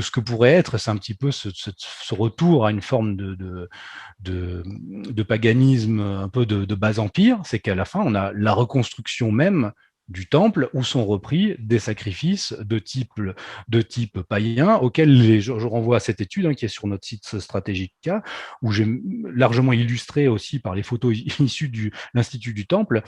ce que pourrait être, c'est un petit peu ce retour à une forme de paganisme un peu de bas empire, c'est qu'à la fin, on a la reconstruction même du temple où sont repris des sacrifices de type païen, auxquels je renvoie à cette étude qui est sur notre site Strategica, où j'ai largement illustré aussi par les photos issues de l'Institut du Temple,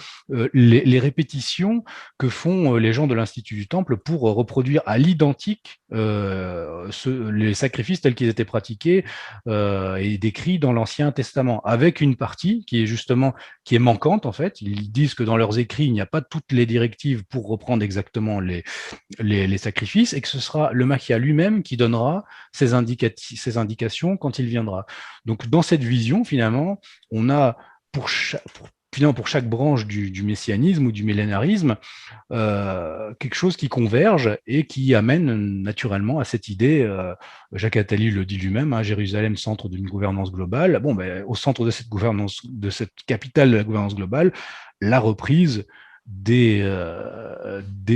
les répétitions que font les gens de l'Institut du Temple pour reproduire à l'identique les sacrifices tels qu'ils étaient pratiqués et décrits dans l'Ancien Testament, avec une partie qui est manquante en fait. Ils disent que dans leurs écrits, il n'y a pas toutes les directives pour reprendre exactement les sacrifices, et que ce sera le Machias lui-même qui donnera ces indications quand il viendra. Donc dans cette vision, finalement, on a pour chaque branche du messianisme ou du millénarisme, quelque chose qui converge et qui amène naturellement à cette idée, Jacques Attali le dit lui-même, Jérusalem, centre d'une gouvernance globale. Bon, au centre de cette gouvernance, de cette capitale de la gouvernance globale, la reprise des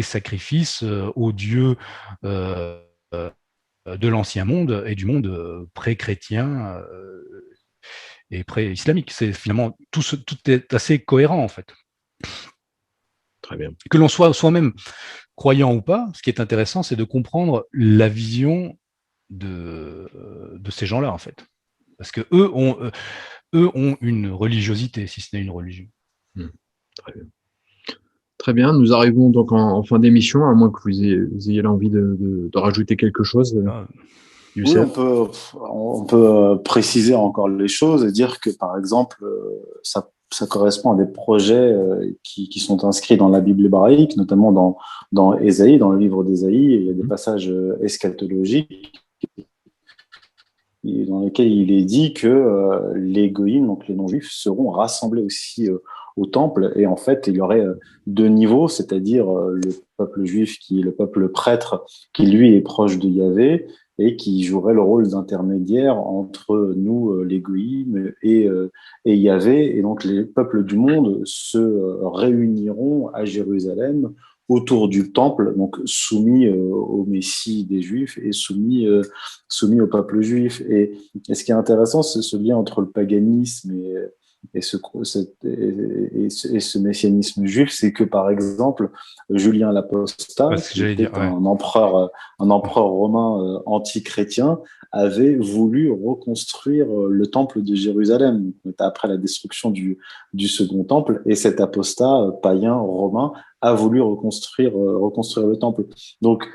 sacrifices aux dieux de l'ancien monde et du monde pré-chrétien et pré-islamique. C'est finalement tout est assez cohérent en fait. Très bien. Que l'on soit soi-même croyant ou pas, ce qui est intéressant, c'est de comprendre la vision de ces gens-là en fait, parce que eux ont une religiosité, si ce n'est une religion. Très bien. Très bien, nous arrivons donc en fin d'émission, à moins que vous ayez l'envie de rajouter quelque chose. Oui, on peut préciser encore les choses et dire que, par exemple, ça correspond à des projets qui sont inscrits dans la Bible hébraïque, notamment dans Ésaïe, dans le livre d'Ésaïe. Il y a des passages eschatologiques dans lesquels il est dit que les goïms, donc les non-juifs, seront rassemblés aussi au temple. Et en fait, il y aurait deux niveaux, c'est-à-dire le peuple juif qui est le peuple prêtre, qui lui est proche de Yahvé, et qui jouerait le rôle d'intermédiaire entre nous, les goïms, et Yahvé. Et donc, les peuples du monde se réuniront à Jérusalem autour du temple, donc soumis au Messie des Juifs et soumis au peuple juif. Et ce qui est intéressant, c'est ce lien entre le paganisme et ce messianisme juif, c'est que, par exemple, Julien l'Apostat, qui était un empereur romain anti-chrétien, avait voulu reconstruire le temple de Jérusalem après la destruction du second temple, et cet apostat païen romain a voulu reconstruire le temple. Donc,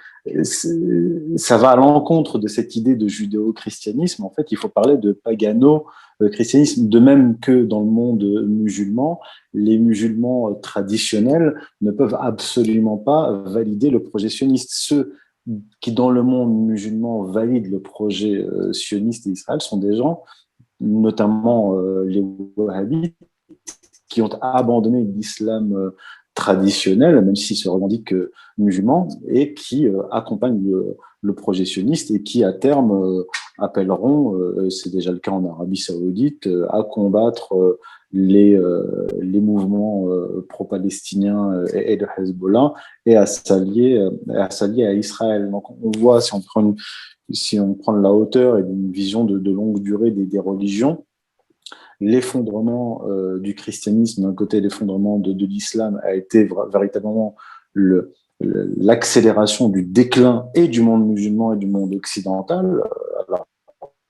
ça va à l'encontre de cette idée de judéo-christianisme. En fait, il faut parler de pagano-christianisme, de même que dans le monde musulman, les musulmans traditionnels ne peuvent absolument pas valider le projet sioniste. Ceux qui, dans le monde musulman, valident le projet sioniste d'Israël sont des gens, notamment les wahhabites, qui ont abandonné l'islam traditionnels, même s'ils se revendiquent musulmans, et qui accompagnent le projet sioniste et qui, à terme, appelleront, c'est déjà le cas en Arabie Saoudite, à combattre les mouvements pro-palestiniens et de Hezbollah, et à s'allier à Israël. Donc on voit, si on prend de la hauteur et une vision de longue durée des religions, l'effondrement du christianisme d'un côté, l'effondrement de l'islam a été véritablement l'accélération du déclin et du monde musulman et du monde occidental. Alors,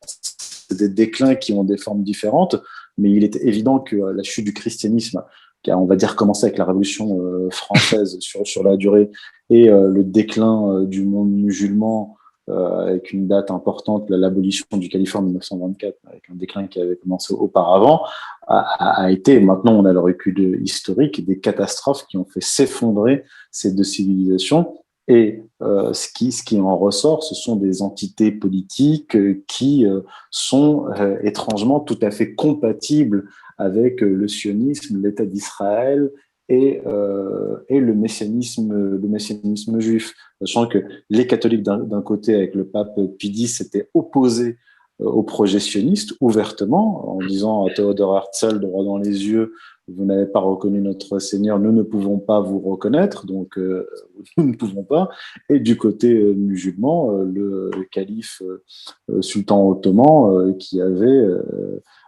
c'est des déclins qui ont des formes différentes, mais il est évident que la chute du christianisme, qui a, on va dire, commencé avec la Révolution française sur la durée, et le déclin du monde musulman, avec une date importante, l'abolition du califat en 1924, avec un déclin qui avait commencé auparavant, a été, maintenant on a le recul historique, des catastrophes qui ont fait s'effondrer ces deux civilisations. Et ce qui en ressort, ce sont des entités politiques qui sont étrangement tout à fait compatibles avec le sionisme, l'État d'Israël et le messianisme juif, sachant que les catholiques d'un côté, avec le pape Pie X, s'étaient opposés au projet sioniste ouvertement, en disant à Theodor Herzl droit dans les yeux, vous n'avez pas reconnu notre Seigneur, nous ne pouvons pas vous reconnaître, donc nous ne pouvons pas. Et du côté musulman, le calife sultan ottoman qui avait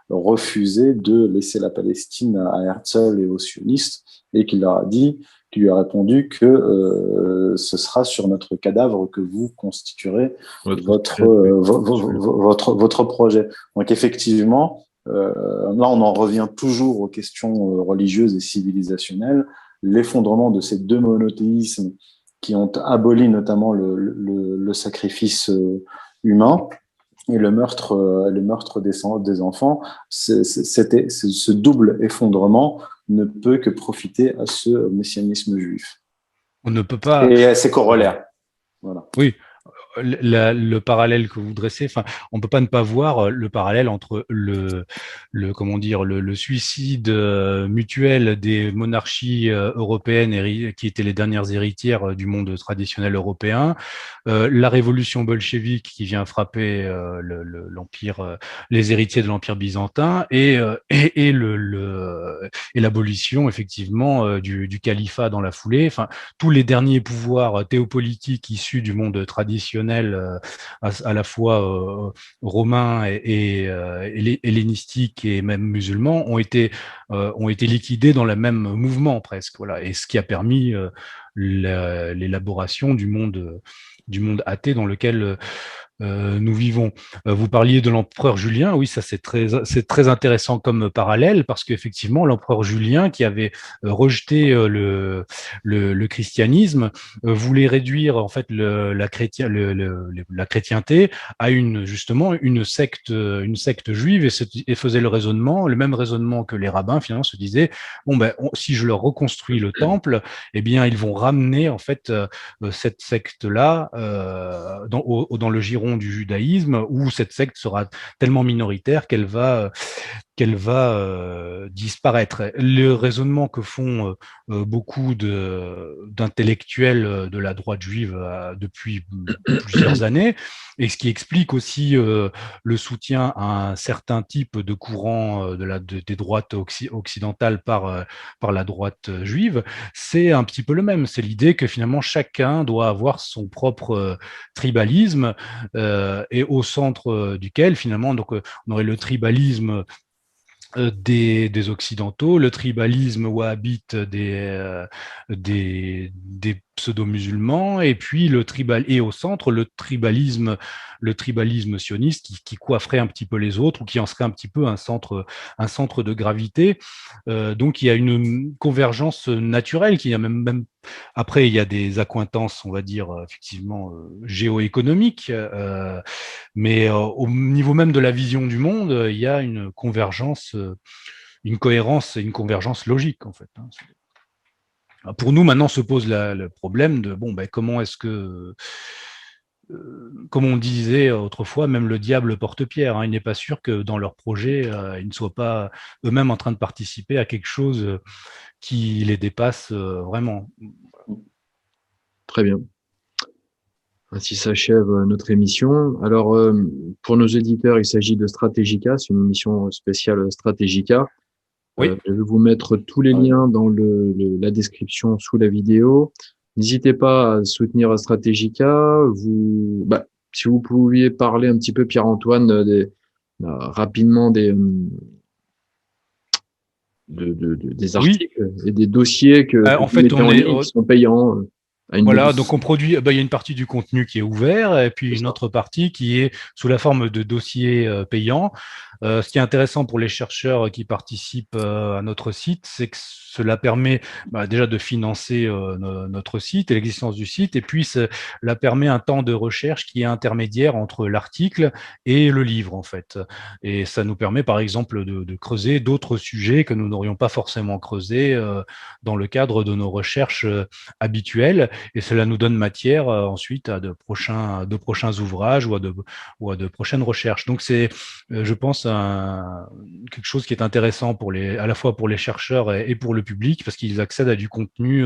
refusé de laisser la Palestine à Herzl et aux sionistes, et qui leur a dit, qui lui a répondu que ce sera sur notre cadavre que vous constituerez votre projet. Donc effectivement, là on en revient toujours aux questions religieuses et civilisationnelles. L'effondrement de ces deux monothéismes qui ont aboli notamment le sacrifice humain et le meurtre des enfants, ce double effondrement ne peut que profiter à ce messianisme juif. On ne peut pas. Et à ses corollaires. Voilà. Oui. Le parallèle que vous dressez, enfin, on peut pas ne pas voir le parallèle entre le suicide mutuel des monarchies européennes qui étaient les dernières héritières du monde traditionnel européen, la révolution bolchevique qui vient frapper l'empire, les héritiers de l'empire byzantin et l'abolition effectivement du califat dans la foulée. Enfin, tous les derniers pouvoirs théopolitiques issus du monde traditionnel à la fois romains et hellénistiques et même musulmans ont été liquidés dans le même mouvement presque. Voilà, et ce qui a permis l'élaboration du monde athée dans lequel nous vivons. Vous parliez de l'empereur Julien, oui, ça c'est très intéressant comme parallèle parce qu'effectivement l'empereur Julien qui avait rejeté le christianisme voulait réduire en fait la chrétienté à justement une secte juive et faisait le même raisonnement que les rabbins finalement se disaient bon ben si je leur reconstruis le temple, eh bien ils vont ramener en fait cette secte là dans le giron du judaïsme, où cette secte sera tellement minoritaire qu'elle va disparaître. Le raisonnement que font beaucoup d'intellectuels de la droite juive depuis plusieurs années, et ce qui explique aussi le soutien à un certain type de courant des droites occidentales par la droite juive, c'est un petit peu le même. C'est l'idée que finalement chacun doit avoir son propre tribalisme et au centre duquel finalement donc on aurait le tribalisme des occidentaux, le tribalisme wahhabite des pseudo-musulmans, et puis et au centre le tribalisme sioniste qui coifferait un petit peu les autres ou qui en serait un petit peu un centre de gravité. Donc il y a une convergence naturelle qui a même après il y a des accointances, on va dire effectivement géoéconomiques, mais au niveau même de la vision du monde, il y a une convergence, une cohérence et une convergence logique en fait. Pour nous, maintenant se pose le problème de bon, ben, comment est-ce que, comme on disait autrefois, même le diable porte pierre. Hein, il n'est pas sûr que dans leur projet, ils ne soient pas eux-mêmes en train de participer à quelque chose qui les dépasse vraiment. Très bien. Ainsi s'achève notre émission. Alors, pour nos éditeurs, il s'agit de Stratégica, c'est une émission spéciale Stratégica. Oui. Je vais vous mettre tous les liens dans la description sous la vidéo. N'hésitez pas à soutenir Stratégica. Si vous pouviez parler un petit peu, Pierre-Antoine, rapidement des articles et des dossiers que en fait, qui sont payants. Voilà, donc on produit, il y a une partie du contenu qui est ouvert et puis une autre partie qui est sous la forme de dossiers payants. Ce qui est intéressant pour les chercheurs qui participent à notre site, c'est que cela permet déjà de financer notre site et l'existence du site, et puis cela permet un temps de recherche qui est intermédiaire entre l'article et le livre en fait. Et ça nous permet par exemple de creuser d'autres sujets que nous n'aurions pas forcément creusés dans le cadre de nos recherches habituelles, et cela nous donne matière ensuite à de prochains ouvrages ou à de prochaines recherches. Donc c'est, je pense, quelque chose qui est intéressant à la fois pour les chercheurs et pour le public, parce qu'ils accèdent à du contenu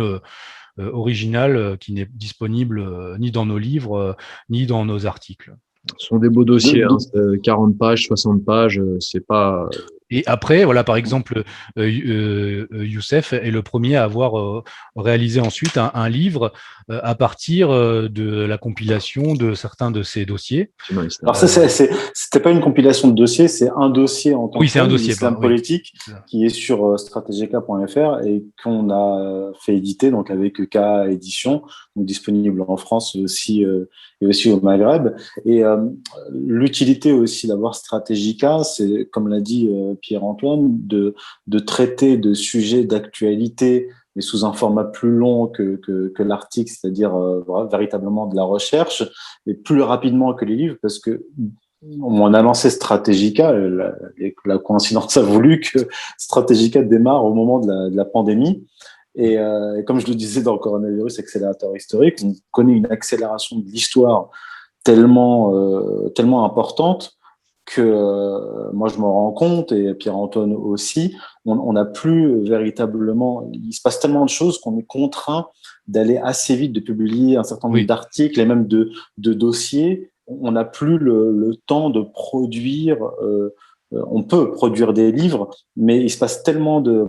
original qui n'est disponible ni dans nos livres ni dans nos articles. Ce sont des beaux dossiers, hein, 40 pages, 60 pages, c'est pas… Et après, voilà, par exemple, Youssef est le premier à avoir réalisé ensuite un livre à partir de la compilation de certains de ces dossiers. Alors c'était pas une compilation de dossiers, c'est un dossier en tant Oui, que c'est un tel, dossier, l'islam oui. politique, qui est sur strategica.fr et qu'on a fait éditer donc avec K Édition, donc disponible en France et aussi au Maghreb. Et l'utilité aussi d'avoir Strategica, c'est, comme l'a dit Pierre-Antoine, de traiter de sujets d'actualité, mais sous un format plus long que l'article, c'est-à-dire véritablement de la recherche, et plus rapidement que les livres, parce que on a lancé Strategica, la coïncidence a voulu que Strategica démarre au moment de la pandémie. Et comme je le disais dans le coronavirus accélérateur historique, on connaît une accélération de l'histoire tellement importante que moi je m'en rends compte, et Pierre-Antoine aussi, on n'a plus véritablement, il se passe tellement de choses qu'on est contraint d'aller assez vite, de publier un certain nombre d'articles et même de dossiers. On n'a plus le temps de produire. On peut produire des livres, mais il se passe tellement de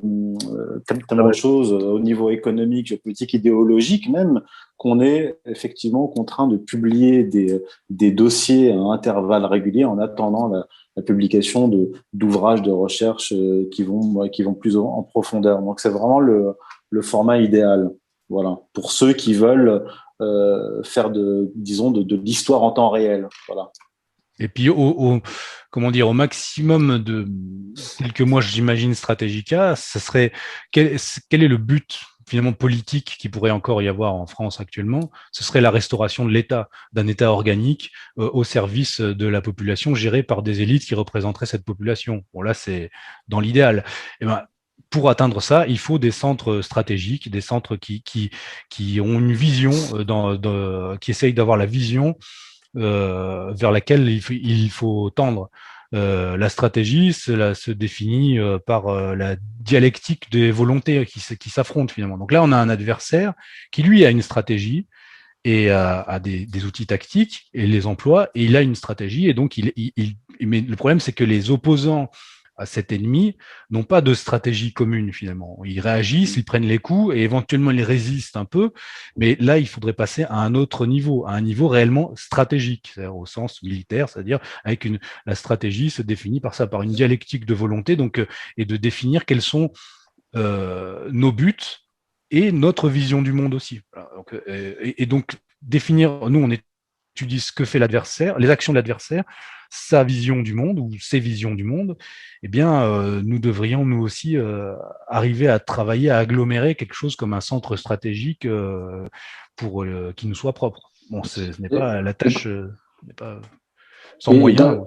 choses au niveau économique, géopolitique, idéologique même, qu'on est effectivement contraint de publier des dossiers à intervalles réguliers en attendant la publication d'ouvrages de recherche qui vont plus en profondeur. Donc c'est vraiment le format idéal. Voilà, pour ceux qui veulent faire disons de l'histoire en temps réel. Voilà. Et puis comment dire, au maximum de quelques mois, j'imagine, Strategica, ce serait quel est le but finalement politique qui pourrait encore y avoir en France actuellement? Ce serait la restauration de l'État, d'un État organique au service de la population, géré par des élites qui représenteraient cette population. Bon, là, c'est dans l'idéal. Et ben, pour atteindre ça, il faut des centres stratégiques, des centres qui ont une vision, qui essayent d'avoir la vision vers laquelle il faut tendre. La stratégie se définit par la dialectique des volontés qui s'affrontent finalement. Donc là, on a un adversaire qui, lui, a une stratégie et a des outils tactiques et les emploie, et il a une stratégie, et donc mais le problème, c'est que les opposants à cet ennemi n'ont pas de stratégie commune finalement. Ils réagissent, ils prennent les coups et éventuellement ils résistent un peu, mais là il faudrait passer à un autre niveau, à un niveau réellement stratégique, c'est-à-dire au sens militaire, c'est-à-dire avec la stratégie se définit par une dialectique de volonté, donc et de définir quels sont nos buts et notre vision du monde aussi. Voilà. Donc, et donc définir, nous on étudie ce que fait l'adversaire, les actions de l'adversaire, sa vision du monde ou ses visions du monde, eh bien, nous devrions nous aussi arriver à travailler, à agglomérer quelque chose comme un centre stratégique pour qui nous soit propre. Bon, ce n'est pas la tâche, n'est pas sans moyens.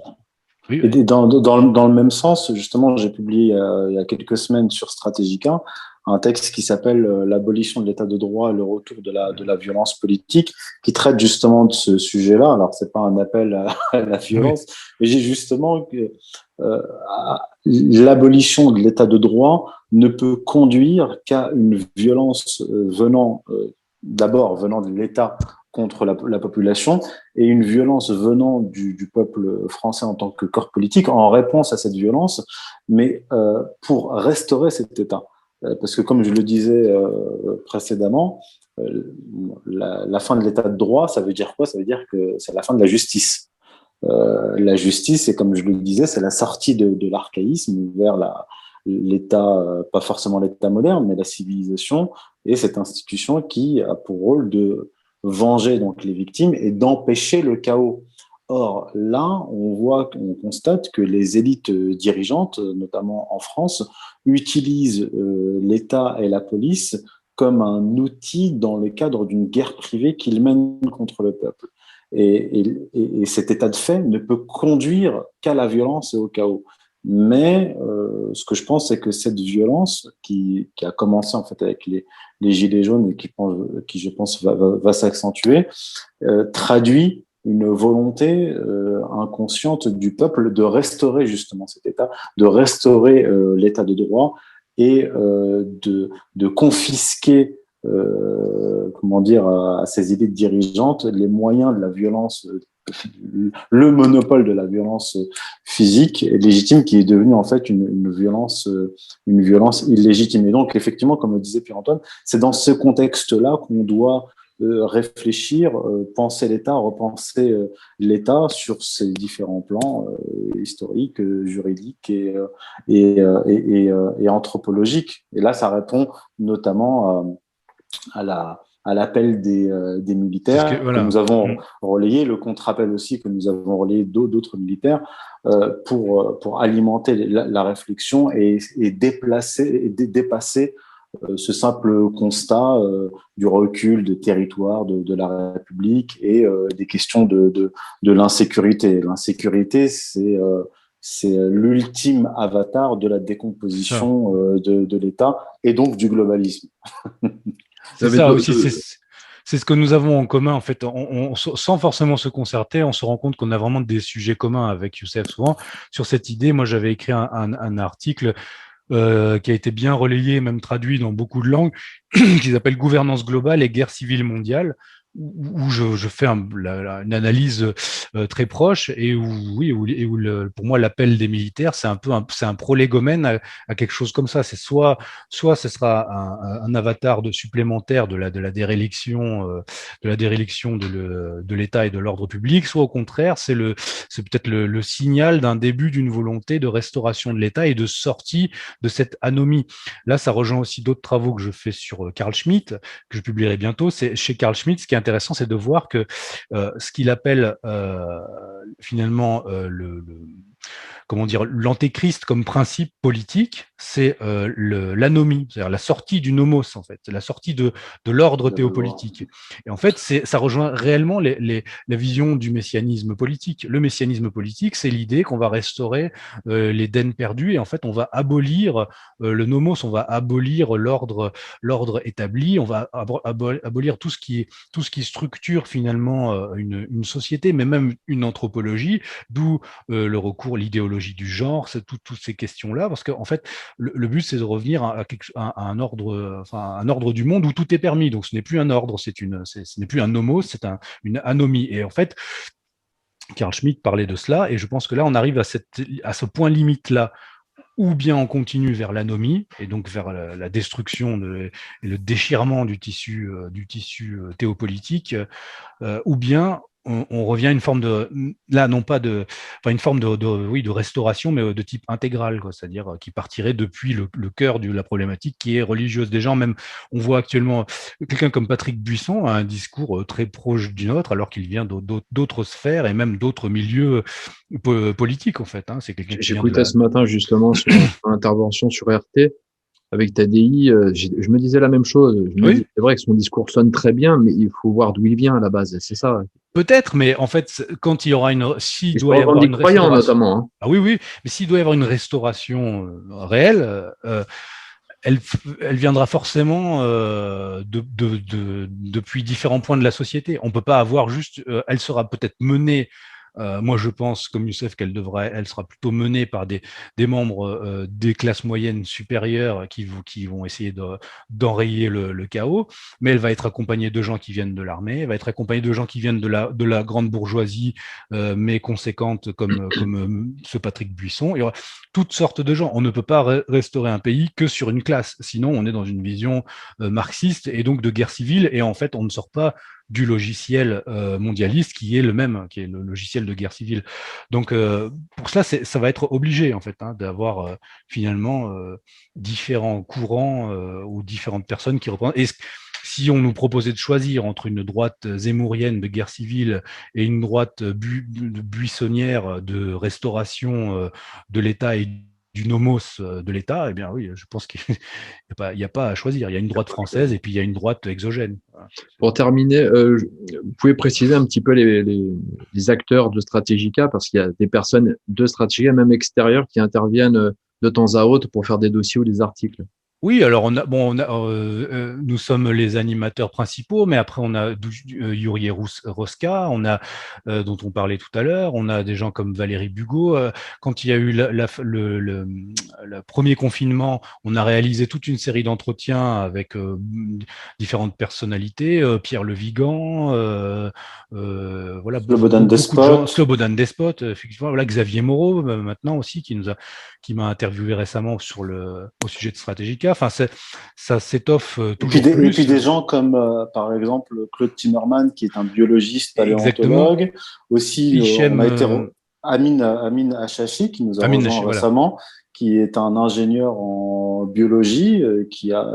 Et dans le même sens, justement, j'ai publié il y a quelques semaines sur Strategica un texte qui s'appelle L'abolition de l'état de droit et le retour de la violence politique, qui traite justement de ce sujet-là. Alors, c'est pas un appel à la violence, mais j'ai justement que l'abolition de l'état de droit ne peut conduire qu'à une violence d'abord venant de l'État contre la population, et une violence venant du peuple français en tant que corps politique en réponse à cette violence, mais pour restaurer cet État. Parce que comme je le disais précédemment, la fin de l'état de droit, ça veut dire quoi? Ça veut dire que c'est la fin de la justice. La justice, c'est comme je le disais, c'est la sortie de l'archaïsme vers l'État, pas forcément l'État moderne, mais la civilisation, et cette institution qui a pour rôle de venger donc les victimes et d'empêcher le chaos. Or, là, on constate que les élites dirigeantes, notamment en France, utilisent l'État et la police comme un outil dans le cadre d'une guerre privée qu'ils mènent contre le peuple. Et cet état de fait ne peut conduire qu'à la violence et au chaos. Mais ce que je pense, c'est que cette violence qui a commencé en fait avec les gilets jaunes et qui je pense va s'accentuer, traduit une volonté inconsciente du peuple de restaurer justement cet état, de restaurer l'état de droit et de confisquer comment dire, à ces élites dirigeantes les moyens de la violence le monopole de la violence physique et légitime qui est devenue en fait une violence illégitime. Et donc, effectivement, comme le disait Pierre-Antoine, c'est dans ce contexte-là qu'on doit réfléchir, penser l'État, repenser l'État sur ses différents plans historiques, juridiques et anthropologiques. Et là, ça répond notamment à l'appel des militaires que nous avons relayé, le contre-appel aussi que nous avons relayé d'autres militaires pour alimenter la réflexion et dépasser ce simple constat du recul de territoire de la République et des questions de l'insécurité. L'insécurité, c'est l'ultime avatar de la décomposition de l'État et donc du globalisme. C'est ça aussi, c'est ce que nous avons en commun en fait. Sans forcément se concerter, on se rend compte qu'on a vraiment des sujets communs avec Youssef souvent sur cette idée. Moi, j'avais écrit un article qui a été bien relayé, même traduit dans beaucoup de langues, qui s'appelle Gouvernance globale et guerre civile mondiale, où je fais une analyse très proche et pour moi l'appel des militaires c'est un prolégomène à quelque chose comme ça. C'est soit ce sera un avatar supplémentaire de la déréliction de l'État et de l'ordre public, soit au contraire c'est peut-être le signal d'un début d'une volonté de restauration de l'État et de sortie de cette anomie. Là, ça rejoint aussi d'autres travaux que je fais sur Carl Schmitt, que je publierai bientôt. C'est chez Carl Schmitt, ce qui est intéressant, c'est de voir que ce qu'il appelle finalement comment dire, l'antéchrist comme principe politique, c'est l'anomie, c'est-à-dire la sortie du nomos, en fait, la sortie de l'ordre théopolitique. Et en fait, ça rejoint réellement la vision du messianisme politique. Le messianisme politique, c'est l'idée qu'on va restaurer l'Éden perdu, et en fait, on va abolir le nomos, on va abolir l'ordre établi, on va abolir tout ce qui structure finalement une société, mais même une anthropologie, d'où le recours, l'idéologie du genre, c'est toutes ces questions-là, parce qu'en fait, le but, c'est de revenir à un ordre du monde où tout est permis. Donc, ce n'est plus un ordre, ce n'est plus un nomos, c'est une anomie. Et en fait, Carl Schmitt parlait de cela, et je pense que là, on arrive à ce point limite-là, ou bien on continue vers l'anomie, et donc vers la destruction et le déchirement du tissu théopolitique, ou bien on revient à une forme une forme de restauration, mais de type intégral, quoi, c'est-à-dire qui partirait depuis le cœur de la problématique qui est religieuse. Des gens, même, on voit actuellement quelqu'un comme Patrick Buisson a un discours très proche du nôtre, alors qu'il vient d'autres sphères et même d'autres milieux politiques, en fait. C'est quelqu'un qui J'écoutais ce matin justement sur l'intervention sur RT avec Tadi, je me disais la même chose. C'est vrai que son discours sonne très bien, mais il faut voir d'où il vient à la base. C'est ça. Peut-être, mais en fait, quand il y aura s'il doit y avoir une restauration, notamment. Hein. Ah oui, mais s'il doit y avoir une restauration réelle, elle viendra forcément depuis différents points de la société. On peut pas avoir juste, elle sera peut-être menée. Moi, je pense, comme Youssef, elle sera plutôt menée par des membres des classes moyennes supérieures qui vont essayer d'enrayer le chaos, mais elle va être accompagnée de gens qui viennent de l'armée, elle va être accompagnée de gens qui viennent de la grande bourgeoisie, mais conséquente comme ce Patrick Buisson. Il y aura toutes sortes de gens. On ne peut pas restaurer un pays que sur une classe, sinon on est dans une vision marxiste et donc de guerre civile, et en fait, on ne sort pas du logiciel mondialiste qui est le même, qui est le logiciel de guerre civile. Donc, pour cela, ça va être obligé, en fait, d'avoir finalement différents courants ou différentes personnes qui représentent. Et si on nous proposait de choisir entre une droite zémourienne de guerre civile et une droite buissonnière de restauration de l'État et du nomos de l'État, eh bien oui, je pense qu'il n'y a pas à choisir. Il y a une droite française et puis il y a une droite exogène. Pour terminer, vous pouvez préciser un petit peu les acteurs de Stratégica, parce qu'il y a des personnes de Stratégica, même extérieures, qui interviennent de temps à autre pour faire des dossiers ou des articles. Oui, alors nous sommes les animateurs principaux, mais après on a Yuri Roska, dont on parlait tout à l'heure, on a des gens comme Valérie Bugeaud. Quand il y a eu le premier confinement, on a réalisé toute une série d'entretiens avec différentes personnalités, Pierre Le Vigan, voilà, Slobodan beaucoup de gens, Despot. Slobodan Despot, effectivement, voilà, Xavier Moreau maintenant aussi qui m'a interviewé récemment au sujet de Stratégica. Enfin, ça s'étoffe toujours Et puis plus. des gens comme, par exemple, Claude Timmerman, qui est un biologiste Exactement. paléontologue. Aussi, on Hichem, a été Amin Achachi, qui nous a Amine rejoint Nachi, voilà. récemment, qui est un ingénieur en biologie, qui a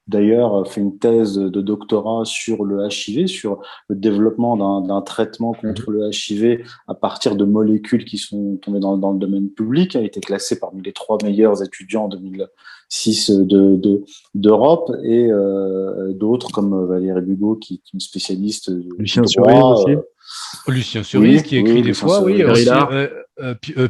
d'ailleurs fait une thèse de doctorat sur le HIV, sur le développement d'un traitement contre le HIV à partir de molécules qui sont tombées dans le domaine public, a été classé parmi les 3 meilleurs étudiants en 2006 d'Europe, et d'autres comme Valérie Bugeaud, qui est une spécialiste du Lucien Surin droit. aussi. Lucien Cerise Oui, qui oui, écrit des Lucien fois, oui, Cerise. Pierre aussi Hillard.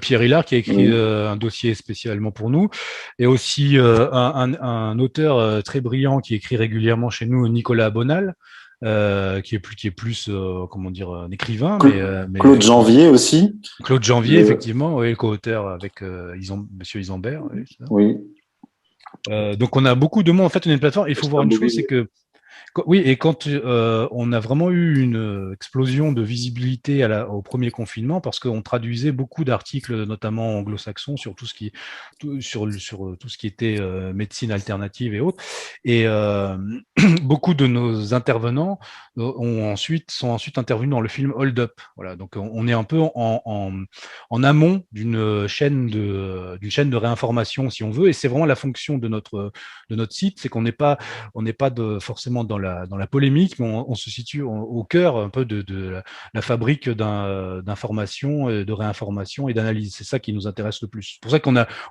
Pierre Hillard qui a écrit Oui. un dossier spécialement pour nous, et aussi un auteur très brillant qui écrit régulièrement chez nous, Nicolas Bonal, qui est plus comment dire, un écrivain, Claude Janvier aussi. Claude Janvier, effectivement, oui, le co-auteur avec Monsieur Isambert. Oui, Oui. donc on a beaucoup de monde. En fait, on est une plateforme. Il faut voir une chose, c'est que oui, et quand on a vraiment eu une explosion de visibilité au premier confinement, parce qu'on traduisait beaucoup d'articles, notamment anglo-saxons, sur sur tout ce qui était médecine alternative et autres, et beaucoup de nos intervenants sont ensuite intervenus dans le film Hold Up. Voilà, donc on est un peu en amont d'une chaîne de réinformation, si on veut, et c'est vraiment la fonction de notre site, c'est qu'on n'est pas forcément dans la polémique, mais on se situe au cœur un peu de la fabrique d'informations, de réinformation et d'analyse. C'est ça qui nous intéresse le plus. C'est pour ça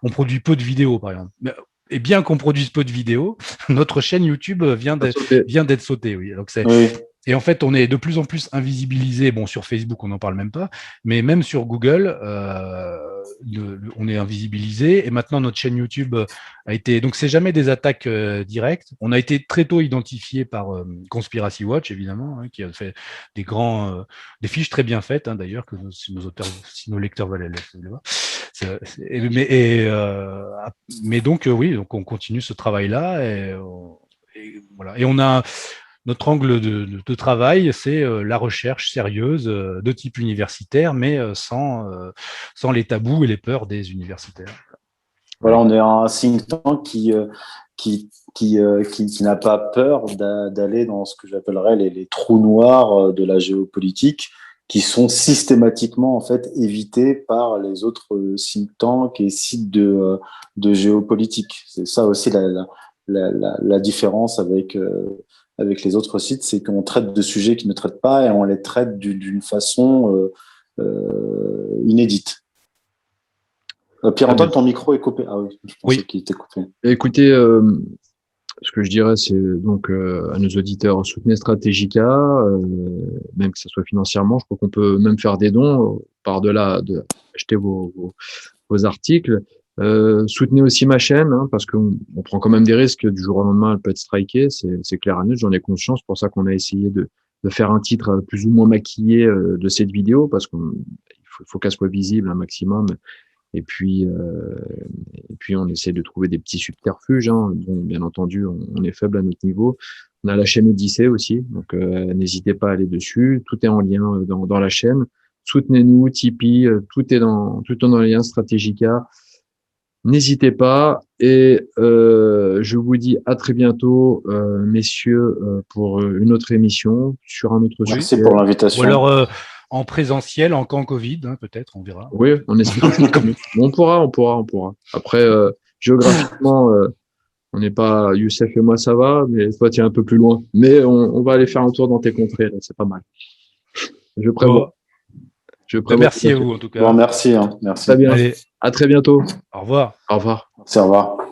on produit peu de vidéos, par exemple. Et bien qu'on produise peu de vidéos, notre chaîne YouTube vient d'être sautée. Oui. Donc Oui. et en fait, on est de plus en plus invisibilisé. Bon, sur Facebook, on n'en parle même pas, mais même sur Google, on est invisibilisé. Et maintenant, notre chaîne YouTube a été. Donc, c'est jamais des attaques directes. On a été très tôt identifié par Conspiracy Watch, évidemment, qui a fait des fiches très bien faites, d'ailleurs, que si nos lecteurs veulent les voir. Mais donc, oui, donc on continue ce travail-là et voilà. Et on a notre angle de travail, c'est la recherche sérieuse de type universitaire, mais sans les tabous et les peurs des universitaires. Voilà, on est un think tank qui n'a pas peur d'aller dans ce que j'appellerais les trous noirs de la géopolitique, qui sont systématiquement en fait évités par les autres think tanks et sites de géopolitique. C'est ça aussi la différence avec les autres sites, c'est qu'on traite de sujets qui ne traitent pas, et on les traite d'une façon inédite. Pierre-Antoine, ton micro est coupé. Ah oui, je pensais qu'il était coupé. Écoutez, ce que je dirais, c'est donc à nos auditeurs, soutenez Stratégica, même que ce soit financièrement. Je crois qu'on peut même faire des dons par-delà de acheter vos articles. Soutenez aussi ma chaîne, parce qu'on prend quand même des risques. Du jour au lendemain, elle peut être strikée, c'est clair à net, j'en ai conscience. C'est pour ça qu'on a essayé de faire un titre plus ou moins maquillé de cette vidéo, parce qu'il faut qu'elle soit visible un maximum. Et puis on essaie de trouver des petits subterfuges. Bon, bien entendu, on est faible à notre niveau. On a la chaîne Odyssée aussi, donc n'hésitez pas à aller dessus. Tout est en lien dans la chaîne. Soutenez-nous, Tipeee, tout est dans les liens Stratégica. N'hésitez pas, et je vous dis à très bientôt, messieurs, pour une autre émission sur un autre sujet. Merci pour l'invitation. Ou alors en présentiel, en camp Covid, peut-être, on verra. Oui, on espère. On pourra. Après, géographiquement, on n'est pas Youssef et moi, ça va, mais toi, tu es un peu plus loin. Mais on va aller faire un tour dans tes contrées, là, c'est pas mal. Je prévois. Merci à vous, en tout cas. Bon, merci. Merci. Très bien. Allez. À très bientôt. Au revoir. Au revoir. Merci, au revoir.